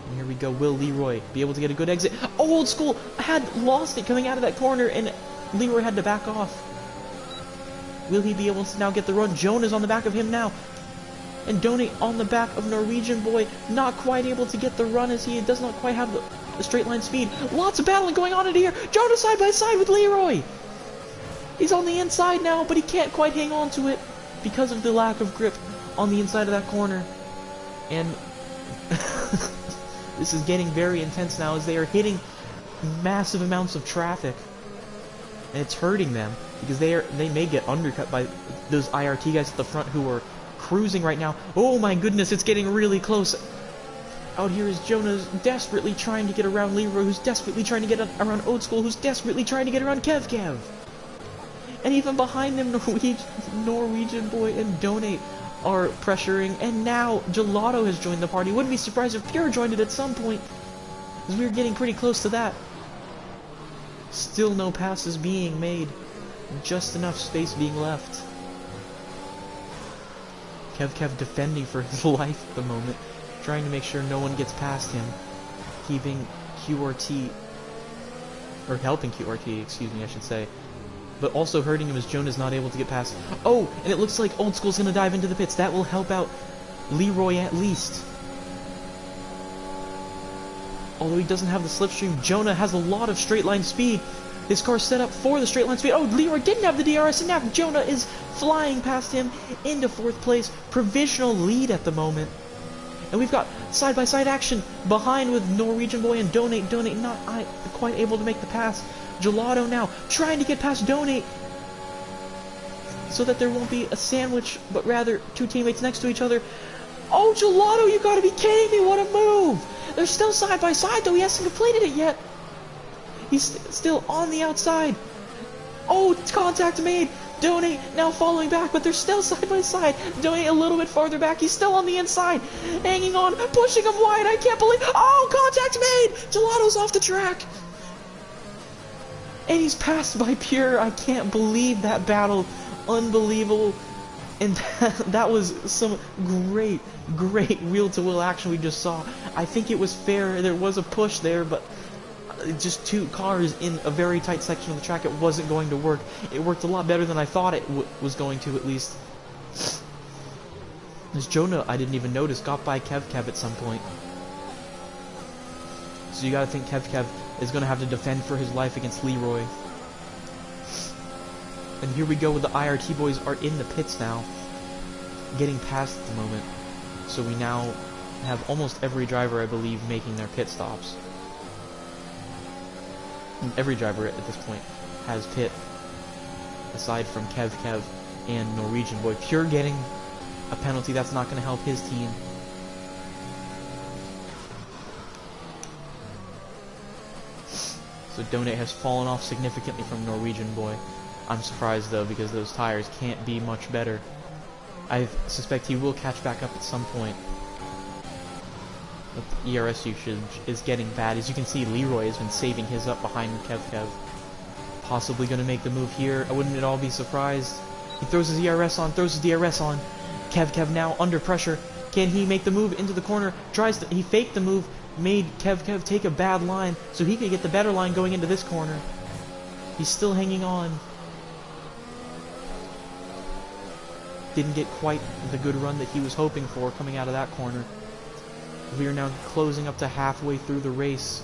And here we go. Will Leroy be able to get a good exit? Oh, Old School had lost it coming out of that corner, and Leroy had to back off. Will he be able to now get the run? Jonah's on the back of him now. And Donate on the back of Norwegian Boy, not quite able to get the run as he does not quite have the straight line speed. Lots of battling going on in here. Jonah side by side with Leroy. He's on the inside now, but he can't quite hang on to it because of the lack of grip on the inside of that corner. And this is getting very intense now as they are hitting massive amounts of traffic. And it's hurting them because they may get undercut by those IRT guys at the front who are cruising right now. Oh my goodness, it's getting really close. Out here is Jonah's desperately trying to get around Leroy, who's desperately trying to get around Old School, who's desperately trying to get around Kev. And even behind them, Norwegian Boy and Donate are pressuring. And now Gelato has joined the party. Wouldn't be surprised if Pure joined it at some point, because we're getting pretty close to that. Still no passes being made. Just enough space being left. Kev defending for his life at the moment, trying to make sure no one gets past him, keeping QRT, or helping QRT, excuse me, I should say, but also hurting him as Jonah's not able to get past. Oh, and it looks like Old School's gonna dive into the pits. That will help out Leroy at least. Although he doesn't have the slipstream, Jonah has a lot of straight line speed. His car's set up for the straight line speed. Oh, Leroy didn't have the DRS, and now Jonah is flying past him into 4th place. Provisional lead at the moment. And we've got side-by-side action behind with Norwegian Boy and Donate. Donate not quite able to make the pass. Gelato now trying to get past Donate so that there won't be a sandwich, but rather 2 teammates next to each other. Oh, Gelato, you gotta be kidding me. What a move. They're still side-by-side, though he hasn't completed it yet. He's still on the outside. Oh, contact made. Donate now following back, but they're still side by side. Donate a little bit farther back. He's still on the inside. Hanging on, pushing him wide. I can't believe. Oh, contact made. Gelato's off the track. And he's passed by Pure. I can't believe that battle. Unbelievable. And that was some great wheel-to-wheel action we just saw. I think it was fair. There was a push there, but just 2 cars in a very tight section of the track, it wasn't going to work. It worked a lot better than I thought it was going to, at least. As Jonah, I didn't even notice, got by Kev at some point. So you gotta think Kev is gonna have to defend for his life against Leroy. And here we go with the IRT boys are in the pits now, getting past at the moment. So we now have almost every driver, I believe, making their pit stops. Every driver at this point has pit, aside from Kev and Norwegian Boy. Pure getting a penalty, that's not going to help his team. So Donate has fallen off significantly from Norwegian Boy. I'm surprised though, because those tires can't be much better. I suspect he will catch back up at some point. The ERS usage is getting bad. As you can see, Leroy has been saving his up behind Kev. Possibly going to make the move here. I wouldn't at all be surprised. He throws his ERS on, throws his DRS on. Kev now under pressure. Can he make the move into the corner? He faked the move, made Kev take a bad line so he could get the better line going into this corner. He's still hanging on. Didn't get quite the good run that he was hoping for coming out of that corner. We are now closing up to halfway through the race.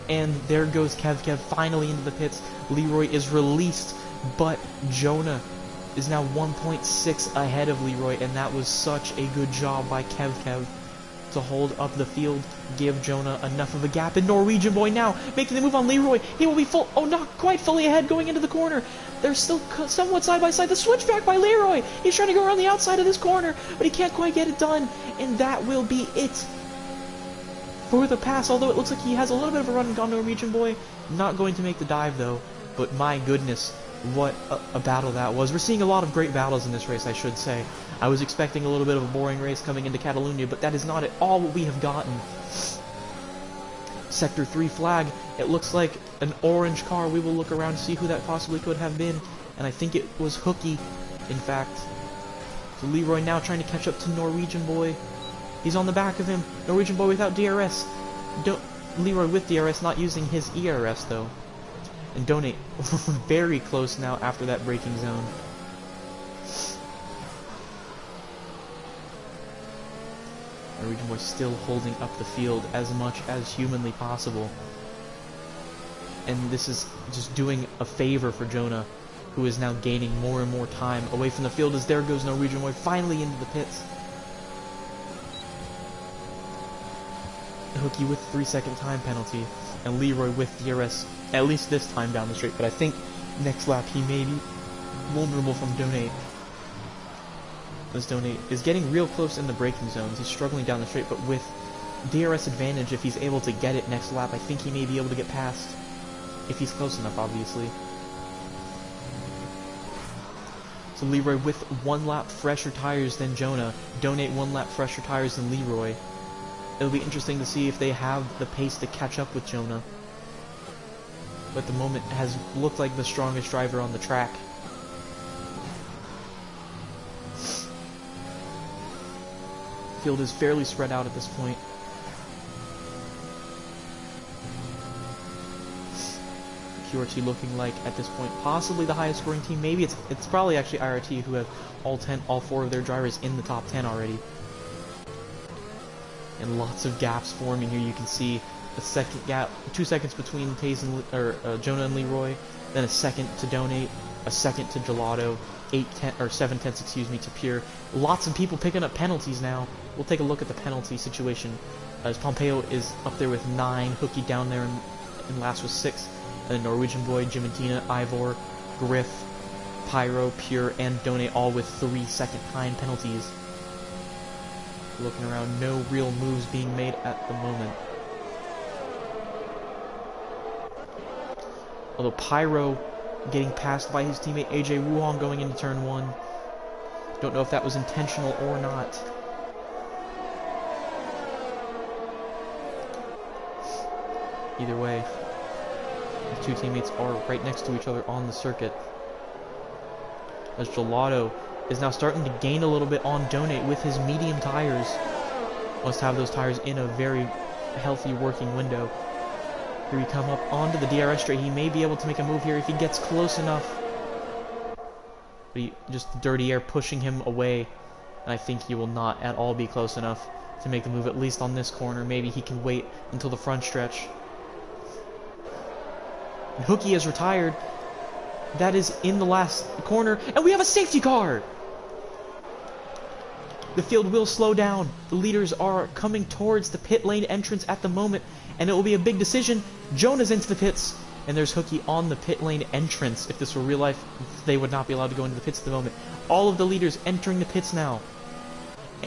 And there goes Kev finally into the pits. Leroy is released, but Jonah is now 1.6 ahead of Leroy, and that was such a good job by Kev to hold up the field, give Jonah enough of a gap. And Norwegian Boy now making the move on Leroy. He will be not quite fully ahead going into the corner. They're still somewhat side by side. The switchback by Leroy. He's trying to go around the outside of this corner, but he can't quite get it done. And that will be it for the pass, although it looks like he has a little bit of a run on Norwegian Boy. Not going to make the dive, though. But my goodness, what a battle that was. We're seeing a lot of great battles in this race, I should say. I was expecting a little bit of a boring race coming into Catalunya, but that is not at all what we have gotten. Sector 3 flag. It looks like an orange car. We will look around and see who that possibly could have been. And I think it was Hooky, in fact. So Leroy now trying to catch up to Norwegian Boy. He's on the back of him. Norwegian Boy without DRS. Leroy with DRS, not using his ERS, though. And Donate very close now after that braking zone. Norwegian Boy still holding up the field as much as humanly possible. And this is just doing a favor for Jonah, who is now gaining more and more time away from the field, as there goes Norwegian Boy finally into the pits. Hooky with 3-second time penalty, and Leroy with DRS, at least this time down the straight, but I think next lap he may be vulnerable from Donate. This Donate is getting real close in the braking zones. He's struggling down the straight, but with DRS advantage, if he's able to get it next lap, I think he may be able to get past, if he's close enough, obviously. So Leroy with 1 lap fresher tires than Jonah. Donate 1 lap fresher tires than Leroy. It'll be interesting to see if they have the pace to catch up with Jonah. But at the moment has looked like the strongest driver on the track. Field is fairly spread out at this point. QRT looking like at this point possibly the highest scoring team. Maybe it's probably actually IRT, who have all 4 of their drivers in the top 10 already. And lots of gaps forming here. You can see a second gap, 2 seconds between Jonah and Leroy, then a second to Donate, a second to Gelato, 7/10, excuse me, to Pure. Lots of people picking up penalties now. We'll take a look at the penalty situation, as Pompeo is up there with 9, Hooky down there and last with 6, and then Norwegian Boy, Jimentina, Ivor, Griff, Pyro, Pure, and Donate all with 3-second time penalties. Looking around, no real moves being made at the moment. Although Pyro getting passed by his teammate AJ Wuhan going into turn 1. Don't know if that was intentional or not. Either way, the 2 teammates are right next to each other on the circuit. As Gelato is now starting to gain a little bit on Donate with his medium tires. Must have those tires in a very healthy working window. Here we come up onto the DRS straight. He may be able to make a move here if he gets close enough. But just dirty air pushing him away. And I think he will not at all be close enough to make the move, at least on this corner. Maybe he can wait until the front stretch. And Hooky has retired. That is in the last corner. And we have a safety car! The field will slow down. The leaders are coming towards the pit lane entrance at the moment, and it will be a big decision. Jonah's into the pits, and there's Hooky on the pit lane entrance. If this were real life, they would not be allowed to go into the pits at the moment. All of the leaders entering the pits now.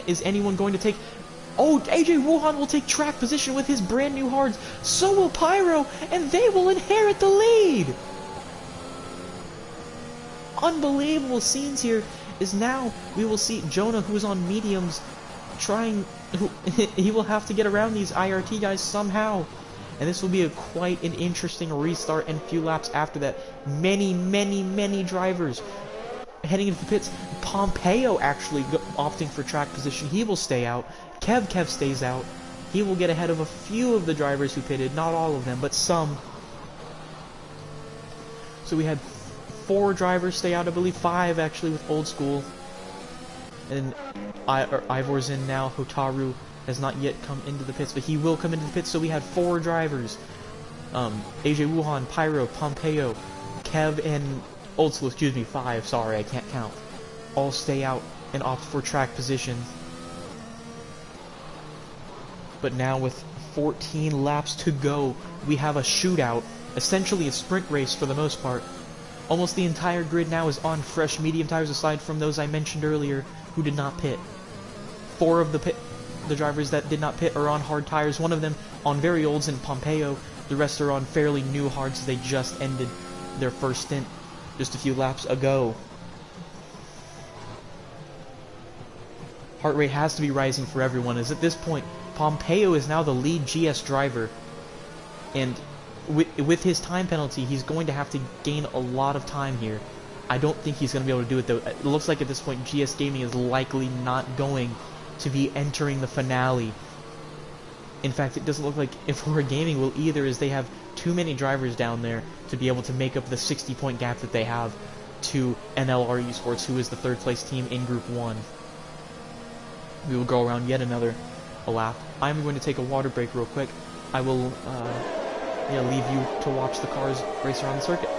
Is anyone going to take... Oh, AJ Wuhan will take track position with his brand new hards. So will Pyro, and they will inherit the lead. Unbelievable scenes here. Is now we will see Jonah, who is on mediums, trying... he will have to get around these IRT guys somehow. And this will be quite an interesting restart and few laps after that. Many drivers heading into the pits. Pompeo actually opting for track position. He will stay out. Kev stays out. He will get ahead of a few of the drivers who pitted. Not all of them, but some. So we had 4 drivers stay out, I believe 5 actually with Old School. And Ivor's in now. Hotaru has not yet come into the pits, but he will come into the pits. So we had 4 drivers. AJ Wuhan, Pyro, Pompeo, Kev, and Old School, excuse me, 5, sorry, I can't count. All stay out and opt for track position. But now with 14 laps to go, we have a shootout, essentially a sprint race for the most part. Almost the entire grid now is on fresh medium tires, aside from those I mentioned earlier who did not pit. 4 of the drivers that did not pit are on hard tires, one of them on very olds in Pompeo, the rest are on fairly new hards. They just ended their first stint just a few laps ago. Heart rate has to be rising for everyone, as at this point, Pompeo is now the lead GS driver, and with his time penalty, he's going to have to gain a lot of time here. I don't think he's going to be able to do it, though. It looks like at this point, GS Gaming is likely not going to be entering the finale. In fact, it doesn't look like Ifora Gaming will either, as they have too many drivers down there to be able to make up the 60-point gap that they have to NLR Esports, who is the 3rd place team in Group 1. We will go around yet another lap. I'm going to take a water break real quick. I will leave you to watch the cars race around the circuit.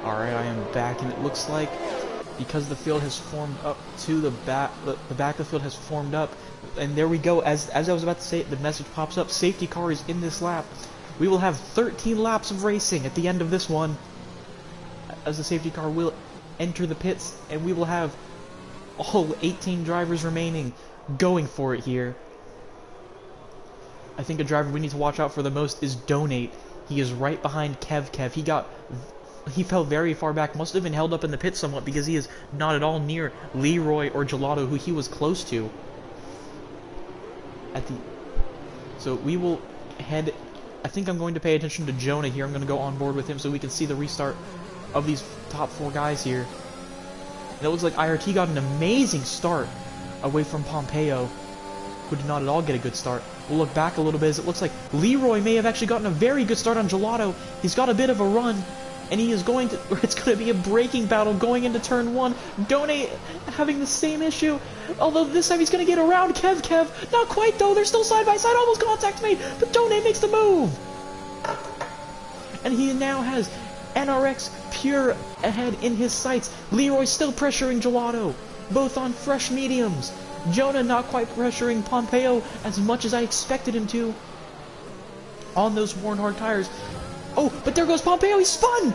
Alright, I am back, and it looks like because the field has formed up to the back of the field has formed up, and there we go. As I was about to say, the message pops up, safety car is in this lap. We will have 13 laps of racing at the end of this one, as the safety car will enter the pits, and we will have all 18 drivers remaining going for it here. I think a driver we need to watch out for the most is Donate. He is right behind Kev. He fell very far back, must have been held up in the pit somewhat, because he is not at all near Leroy or Gelato, who he was close to. So we will head... I think I'm going to pay attention to Jonah here. I'm going to go on board with him so we can see the restart of these top 4 guys here. And it looks like IRT got an amazing start away from Pompeo, who did not at all get a good start. We'll look back a little bit, as it looks like Leroy may have actually gotten a very good start on Gelato. He's got a bit of a run, and he is going to... It's going to be a braking battle going into turn 1. Donate having the same issue, although this time he's going to get around Kev. Not quite, though. They're still side by side, almost contact made, but Donate makes the move. And he now has NRX Pure ahead in his sights. Leroy still pressuring Gelato, both on fresh mediums. Jonah not quite pressuring Pompeo as much as I expected him to on those worn hard tires. Oh, but there goes Pompeo. He spun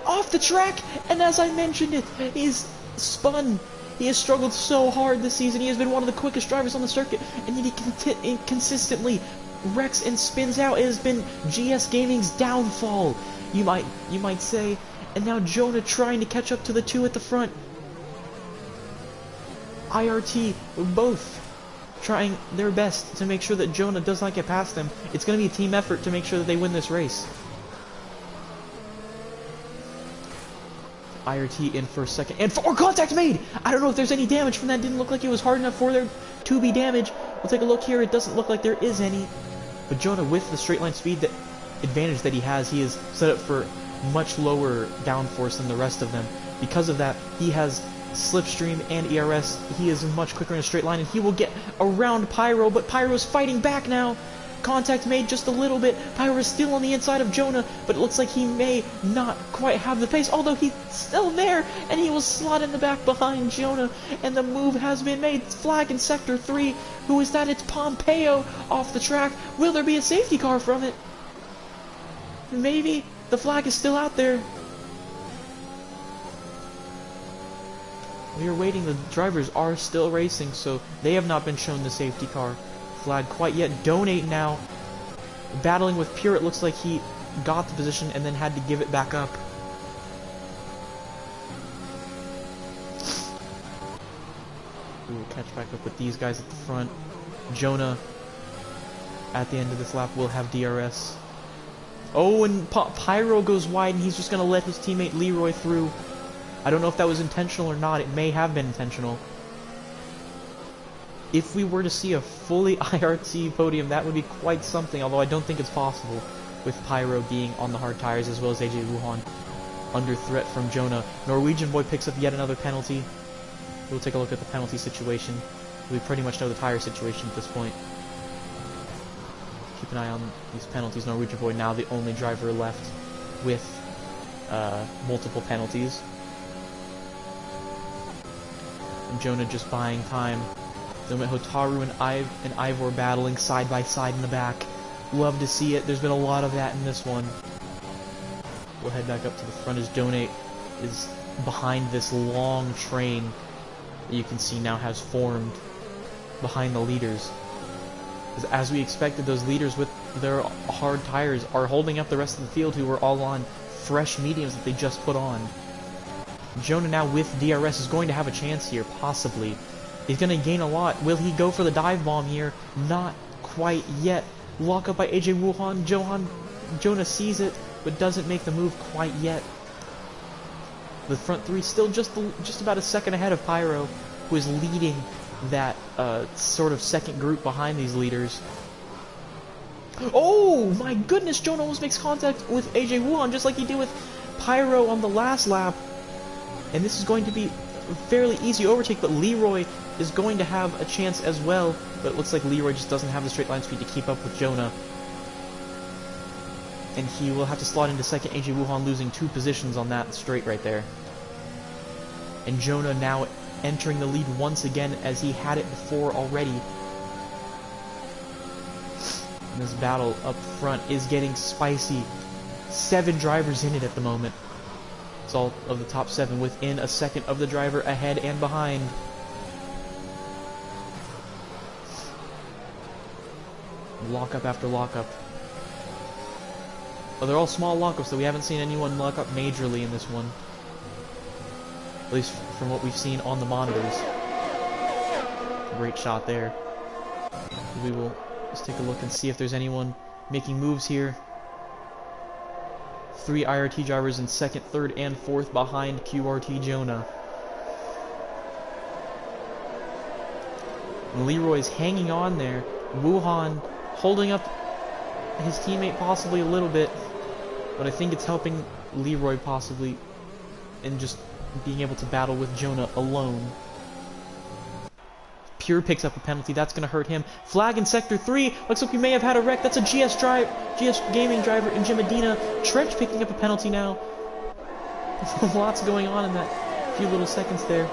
off the track, and as I mentioned it, he's spun. He has struggled so hard this season. He has been one of the quickest drivers on the circuit, and yet he consistently wrecks and spins out. It has been GS Gaming's downfall, you might say. And now Jonah trying to catch up to the 2 at the front. IRT both trying their best to make sure that Jonah does not get past them. It's going to be a team effort to make sure that they win this race. IRT in for a second, and or contact made! I don't know if there's any damage from that. Didn't look like it was hard enough for there to be damage. We'll take a look here. It doesn't look like there is any. But Jonah, with the straight line speed that advantage that he is set up for much lower downforce than the rest of them. Because of that, he has slipstream and ERS. He is much quicker in a straight line, and he will get around Pyro, but Pyro's fighting back now. Contact made just a little bit. Pyro is still on the inside of Jonah, but it looks like he may not quite have the pace, although he's still there, and he will slot in the back behind Jonah, and the move has been made. Flag in Sector 3. Who is that? It's Pompeo off the track. Will there be a safety car from it? Maybe. The flag is still out there. We are waiting. The drivers are still racing, so they have not been shown the safety car flag quite yet. Donate now. Battling with Pure, it looks like he got the position and then had to give it back up. We will catch back up with these guys at the front. Jonah, at the end of this lap, will have DRS. Oh, and Pyro goes wide, and he's just going to let his teammate Leroy through. I don't know if that was intentional or not. It may have been intentional. If we were to see a fully IRT podium, that would be quite something, although I don't think it's possible with Pyro being on the hard tires as well as AJ Wuhan under threat from Jonah. Norwegian Boy picks up yet another penalty. We'll take a look at the penalty situation. We pretty much know the tire situation at this point. Keep an eye on these penalties. Norwegian Boy now the only driver left with multiple penalties. And Jonah just buying time. Then with Hotaru and Ivor battling side by side in the back. Love to see it. There's been a lot of that in this one. We'll head back up to the front as Donate is behind this long train that you can see now has formed behind the leaders. As we expected, those leaders with their hard tires are holding up the rest of the field, who are all on fresh mediums that they just put on. Jonah now with DRS is going to have a chance here, possibly. He's going to gain a lot. Will he go for the dive bomb here? Not quite yet. Lock up by AJ Wuhan. Jonah sees it, but doesn't make the move quite yet. The front three still just about a second ahead of Pyro, who is leading that sort of second group behind these leaders. Oh my goodness, Jonah almost makes contact with AJ Wuhan, just like he did with Pyro on the last lap. And this is going to be a fairly easy overtake, but Leroy is going to have a chance as well. But it looks like Leroy just doesn't have the straight line speed to keep up with Jonah. And he will have to slot into second. AJ Wuhan losing 2 positions on that straight right there. And Jonah now entering the lead once again, as he had it before already. And this battle up front is getting spicy. 7 drivers in it at the moment. It's all of the top 7 within a second of the driver ahead and behind. Lockup after lockup. Well, they're all small lockups, so we haven't seen anyone lock up majorly in this one. At least from what we've seen on the monitors. Great shot there. We will just take a look and see if there's anyone making moves here. 3 IRT drivers in second, third, and fourth behind QRT Jonah. And Leroy's hanging on there. Wuhan holding up his teammate possibly a little bit, but I think it's helping Leroy possibly in just being able to battle with Jonah alone. Pure picks up a penalty. That's going to hurt him. Flag in Sector 3. Looks like we may have had a wreck. That's a GS Gaming driver in Jim Medina. Trench picking up a penalty now. Lots going on in that few little seconds there.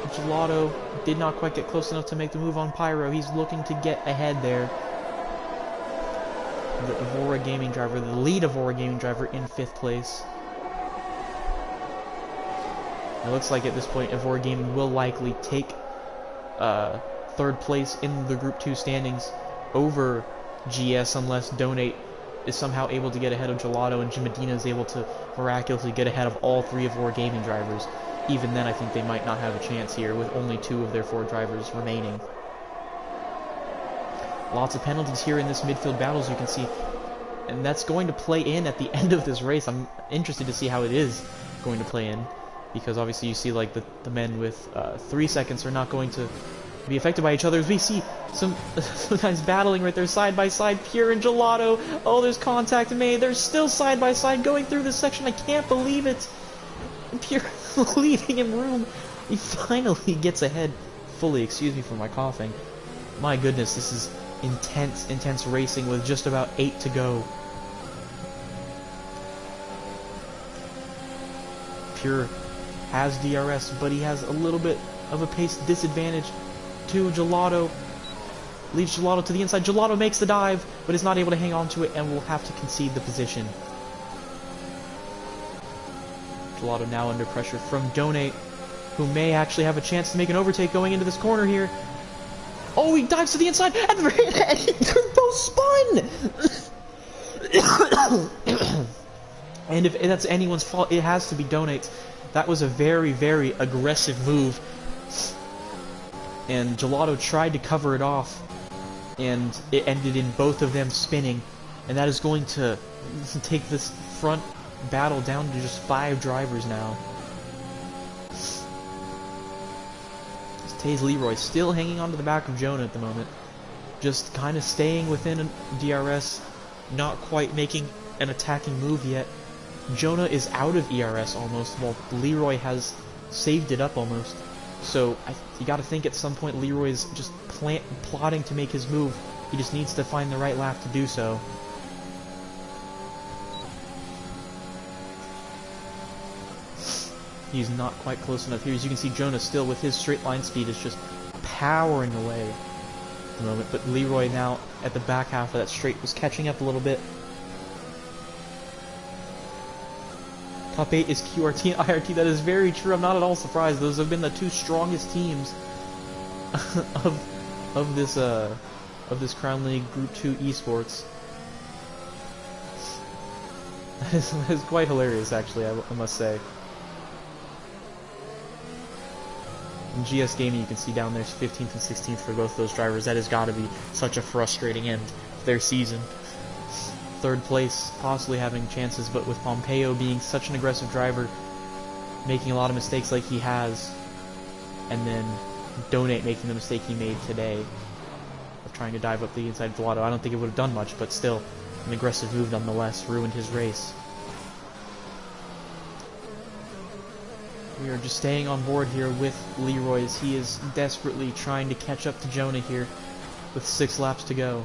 Gelato did not quite get close enough to make the move on Pyro. He's looking to get ahead there. The Evora Gaming driver, the lead Evora Gaming driver in 5th place. It looks like at this point Evora Gaming will likely take 3rd place in the Group 2 standings over GS, unless Donate is somehow able to get ahead of Gelato and Jim Medina is able to miraculously get ahead of all 3 Evora Gaming drivers. Even then, I think they might not have a chance here with only 2 of their 4 drivers remaining. Lots of penalties here in this midfield battle, as you can see. And that's going to play in at the end of this race. I'm interested to see how it is. going to play in, because obviously you see like the men with 3 seconds are not going to be affected by each other. As we see some guys battling right there side by side, Pure and Gelato. Oh, there's contact made. They're still side by side going through this section. I can't believe it. And Pure leaving him room. He finally gets ahead fully. Excuse me for my coughing. My goodness, this is intense racing with just about 8 to go. Pure has DRS, but he has a little bit of a pace disadvantage to Gelato. Leaves Gelato to the inside. Gelato makes the dive, but is not able to hang on to it and will have to concede the position. Gelato now under pressure from Donate, who may actually have a chance to make an overtake going into this corner here. Oh, he dives to the inside at the very end. They're both spun. And if that's anyone's fault, it has to be Donate's. That was a very, very aggressive move. And Gelato tried to cover it off, and it ended in both of them spinning. And that is going to take this front battle down to just 5 drivers now. Taze Leroy still hanging on to the back of Jonah at the moment. Just kind of staying within DRS, not quite making an attacking move yet. Jonah is out of ERS almost, while Leroy has saved it up almost. So you got to think at some point Leroy is just plotting to make his move. He just needs to find the right lap to do so. He's not quite close enough here. As you can see, Jonah still with his straight line speed is just powering away at the moment. But Leroy now at the back half of that straight was catching up a little bit. Top 8 is QRT and IRT. That is very true. I'm not at all surprised. Those have been the 2 strongest teams of this Crown League Group 2 esports. That is quite hilarious, actually. I must say. In GS Gaming, you can see down there's 15th and 16th for both those drivers. That has got to be such a frustrating end of their season. 3rd place, possibly having chances, but with Pompeo being such an aggressive driver, making a lot of mistakes like he has, and then Donate making the mistake he made today of trying to dive up the inside of Gelato. I don't think it would have done much, but still, an aggressive move nonetheless, ruined his race. We are just staying on board here with Leroy as he is desperately trying to catch up to Jonah here with 6 laps to go.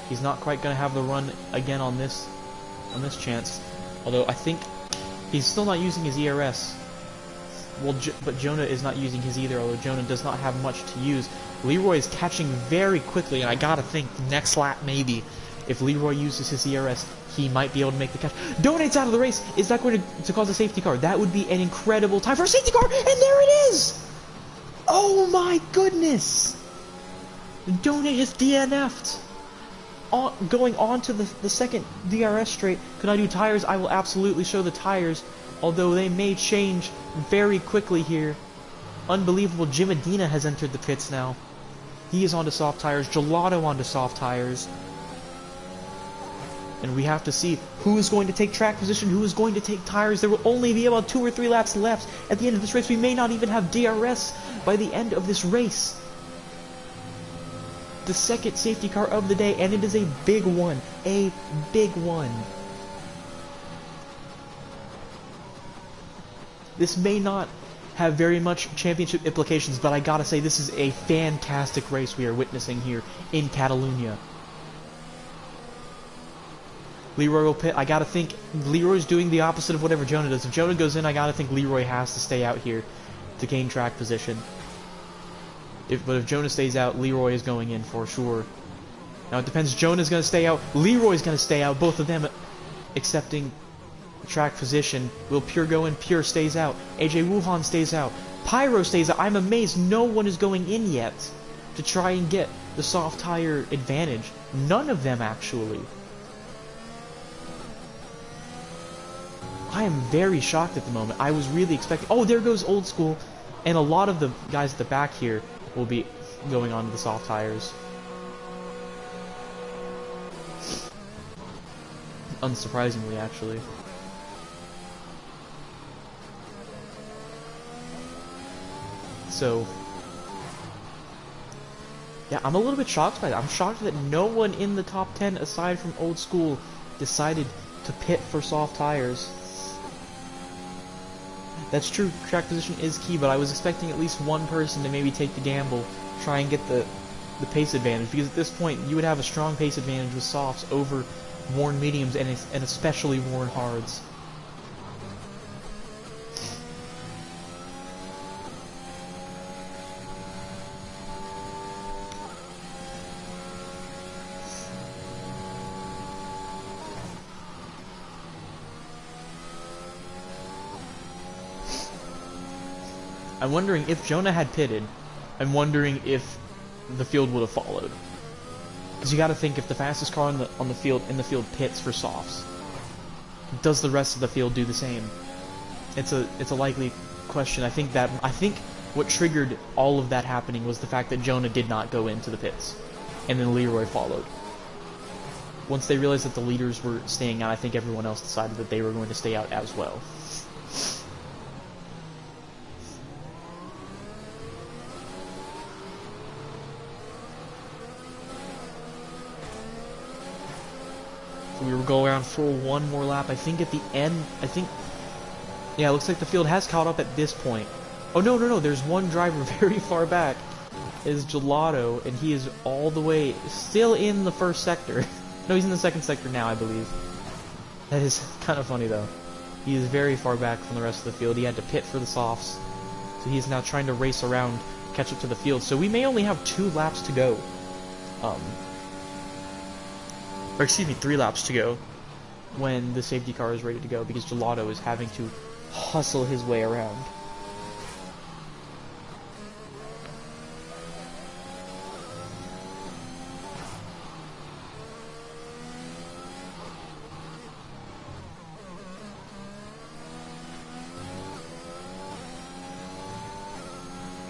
He's not quite going to have the run again on this chance, although I think he's still not using his ERS. Well, but Jonah is not using his either, although Jonah does not have much to use. Leroy is catching very quickly, and I gotta think next lap maybe, if Leroy uses his ERS, he might be able to make the catch. Donate's out of the race. Is that going to cause a safety car? That would be an incredible time for a safety car, and there it is! Oh my goodness! Donate has DNF'd. Going on to the second DRS straight. Can I do tires? I will absolutely show the tires, although they may change very quickly here. Unbelievable. Jim Adina has entered the pits now. He is onto soft tires. Gelato onto soft tires. And we have to see who is going to take track position, who is going to take tires. There will only be about 2 or 3 laps left at the end of this race. We may not even have DRS by the end of this race. The second safety car of the day, and it is a big one. A big one. This may not have very much championship implications, but I gotta say this is a fantastic race we are witnessing here in Catalunya. Leroy will pit. I gotta think Leroy's doing the opposite of whatever Jonah does. If Jonah goes in, I gotta think Leroy has to stay out here to gain track position. But if Jonah stays out, Leroy is going in for sure. Now it depends. Jonah's going to stay out. Leroy's going to stay out. Both of them accepting track position. Will Pure go in? Pure stays out. AJ Wuhan stays out. Pyro stays out. I'm amazed no one is going in yet to try and get the soft tire advantage. None of them, actually. I am very shocked at the moment. I was really expecting... Oh, there goes Old School. And a lot of the guys at the back here will be going on to the soft tires. unsurprisingly, actually. So, yeah, I'm a little bit shocked by that. I'm shocked that no one in the top 10, aside from Old School, decided to pit for soft tires. That's true, track position is key, but I was expecting at least one person to maybe take the gamble, try and get the pace advantage, because at this point you would have a strong pace advantage with softs over worn mediums and especially worn hards. I'm wondering if Jonah had pitted, I'm wondering if the field would have followed. Because you got to think, if the fastest car in the field pits for softs, does the rest of the field do the same? It's a likely question. I think what triggered all of that happening was the fact that Jonah did not go into the pits, and then Leroy followed. Once they realized that the leaders were staying out, I think everyone else decided that they were going to stay out as well. We will go around for one more lap. I think at the end, yeah, it looks like the field has caught up at this point. Oh, no, there's one driver very far back. Is Gelato, and he is all the way, still in the first sector. No, he's in the second sector now, I believe. That is kind of funny, though. He is very far back from the rest of the field. He had to pit for the softs. So he's now trying to race around, catch up to the field. So we may only have 2 laps to go. Or excuse me, 3 laps to go when the safety car is ready to go, because Gelato is having to hustle his way around.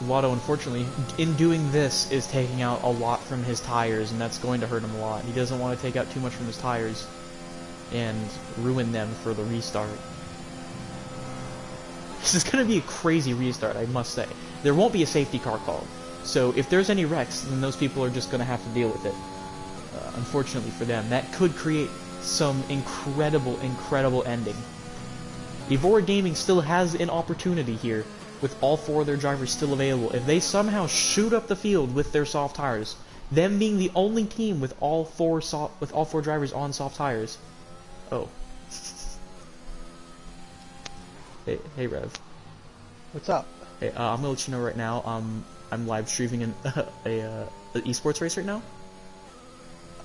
Gelato, unfortunately, in doing this, is taking out a lot from his tires, and that's going to hurt him a lot. He doesn't want to take out too much from his tires and ruin them for the restart. This is going to be a crazy restart, I must say. There won't be a safety car called, so if there's any wrecks, then those people are just going to have to deal with it. Unfortunately for them, that could create some incredible ending. Evora Gaming still has an opportunity here, with all 4 of their drivers still available. If they somehow shoot up the field with their soft tires, them being the only team with all 4 drivers on soft tires. Oh. Hey Rev. What's up? Hey, I'm gonna let you know right now. I'm live streaming an esports race right now.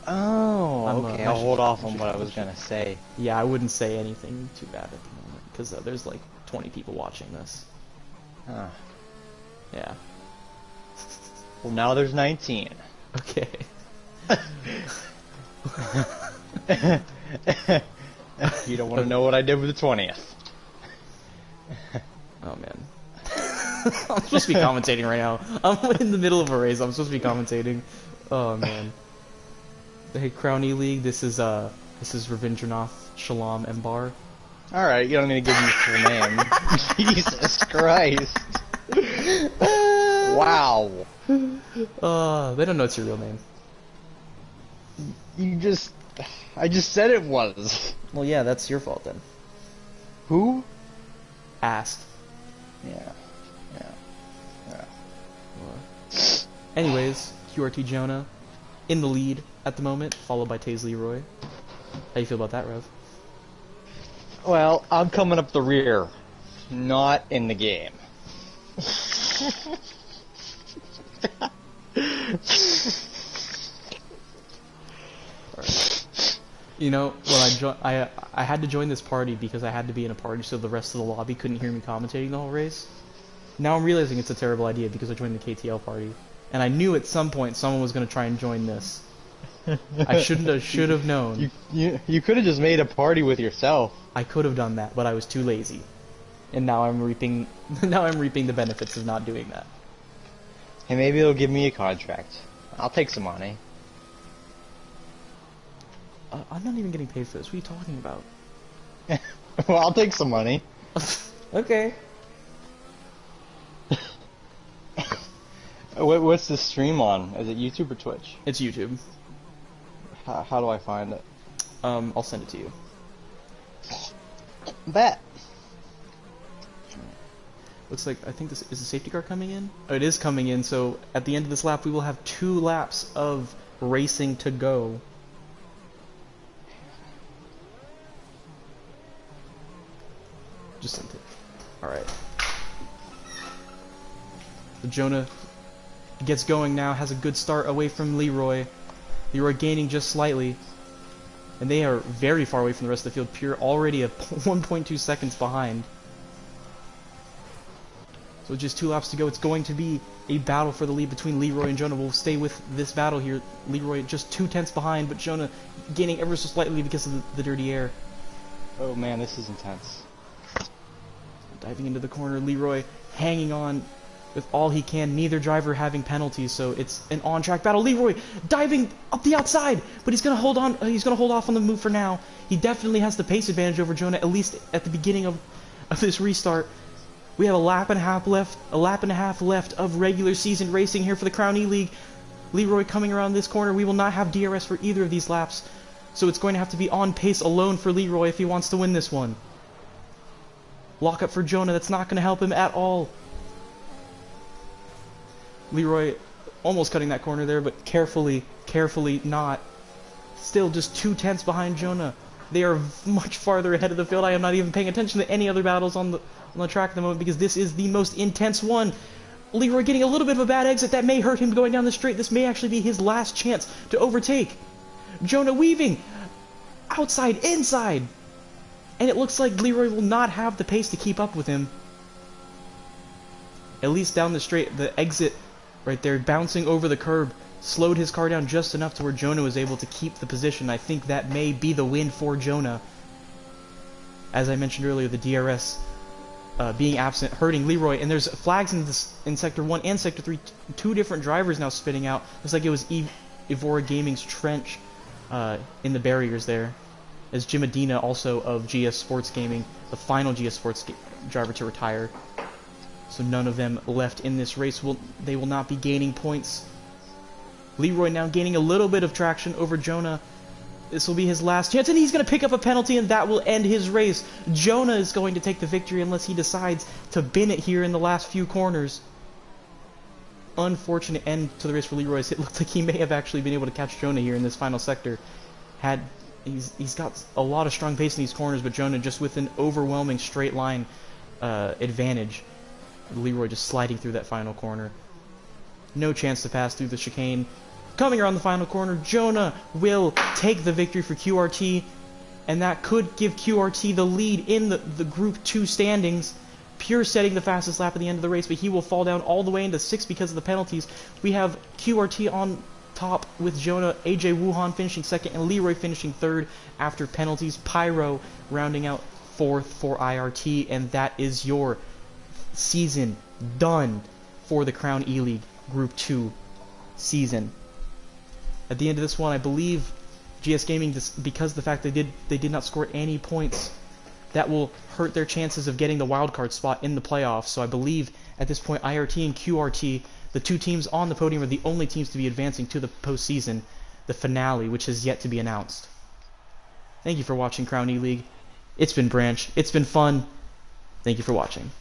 Oh, okay. I'll hold off on what I was gonna say. Yeah, I wouldn't say anything too bad at the moment, because there's like 20 people watching this. Huh. Yeah. Well, now there's 19. Okay. You don't want to know what I did with the 20th. Oh man. I'm supposed to be commentating right now. I'm in the middle of a race. I'm supposed to be commentating. Oh man. Hey, Crown E League. This is Ravindranath Shalom Embar. All right, you don't need to give me your full name. Jesus Christ. Wow. They don't know it's your real name. I just said it was. Well, yeah, that's your fault then. Who? Asked. Yeah. Anyways, QRT Jonah in the lead at the moment, followed by Taze Leroy. How you feel about that, Rev? Well, I'm coming up the rear, not in the game. You know, when I had to join this party because I had to be in a party so the rest of the lobby couldn't hear me commentating the whole race. Now I'm realizing it's a terrible idea because I joined the KTL party. And I knew at some point someone was going to try and join this. I should have known. You could have just made a party with yourself. I could have done that, but I was too lazy. And now I'm reaping the benefits of not doing that. Hey, maybe it'll give me a contract. I'll take some money. I'm not even getting paid for this. What are you talking about? Well, I'll take some money. Okay. What's the stream on? Is it YouTube or Twitch? It's YouTube. How do I find it? I'll send it to you. Bet. Looks like, I think this is the safety car coming in? Oh, it is coming in, so at the end of this lap we will have 2 laps of racing to go. Just sent it. Alright. So Jonah gets going now, has a good start away from Leroy. Leroy gaining just slightly. And they are very far away from the rest of the field. Pure already 1.2 seconds behind. So just 2 laps to go. It's going to be a battle for the lead between Leroy and Jonah. We'll stay with this battle here. Leroy just 2/10 behind, but Jonah gaining ever so slightly because of the dirty air. Oh man, this is intense. Diving into the corner, Leroy hanging on with all he can. Neither driver having penalties, so it's an on-track battle. Leroy diving up the outside, but he's gonna hold on. He's gonna hold off on the move for now. He definitely has the pace advantage over Jonah, at least at the beginning of this restart. We have a lap and a half left. A lap and a half left of regular season racing here for the Crown E-League. Leroy coming around this corner. We will not have DRS for either of these laps, so it's going to have to be on pace alone for Leroy if he wants to win this one. Lock up for Jonah. That's not going to help him at all. Leroy almost cutting that corner there, but carefully not. Still just 2/10 behind Jonah. They are much farther ahead of the field. I am not even paying attention to any other battles on the track at the moment because this is the most intense one. Leroy getting a little bit of a bad exit. That may hurt him going down the straight. This may actually be his last chance to overtake. Jonah weaving. Outside, inside. And it looks like Leroy will not have the pace to keep up with him. At least down the straight, the exit right there, bouncing over the curb, slowed his car down just enough to where Jonah was able to keep the position. I think that may be the win for Jonah. As I mentioned earlier, the DRS being absent, hurting Leroy. And there's flags in Sector 1 and Sector 3. 2 different drivers now spitting out. Looks like it was Evora Gaming's Trench in the barriers there. As Jim Medina, also of GS Sports Gaming, the final GS Sports driver to retire. So none of them left in this race. They will not be gaining points. Leroy now gaining a little bit of traction over Jonah. This will be his last chance, and he's going to pick up a penalty, and that will end his race. Jonah is going to take the victory unless he decides to bin it here in the last few corners. Unfortunate end to the race for Leroy. It looked like he may have actually been able to catch Jonah here in this final sector. He's got a lot of strong pace in these corners, but Jonah just with an overwhelming straight line advantage. Leroy just sliding through that final corner. No chance to pass through the chicane. Coming around the final corner, Jonah will take the victory for QRT, and that could give QRT the lead in the Group 2 standings. Pure setting the fastest lap at the end of the race, but he will fall down all the way into 6th because of the penalties. We have QRT on top with Jonah, AJ Wuhan finishing 2nd, and Leroy finishing 3rd after penalties. Pyro rounding out 4th for IRT, and that is your season done for the Crown E-League Group 2 season. At the end of this one, I believe GS Gaming, because of the fact they did not score any points, that will hurt their chances of getting the wildcard spot in the playoffs. So I believe at this point IRT and QRT, the 2 teams on the podium, are the only teams to be advancing to the postseason, the finale, which is yet to be announced. Thank you for watching Crown E-League. It's been Branch. It's been fun. Thank you for watching.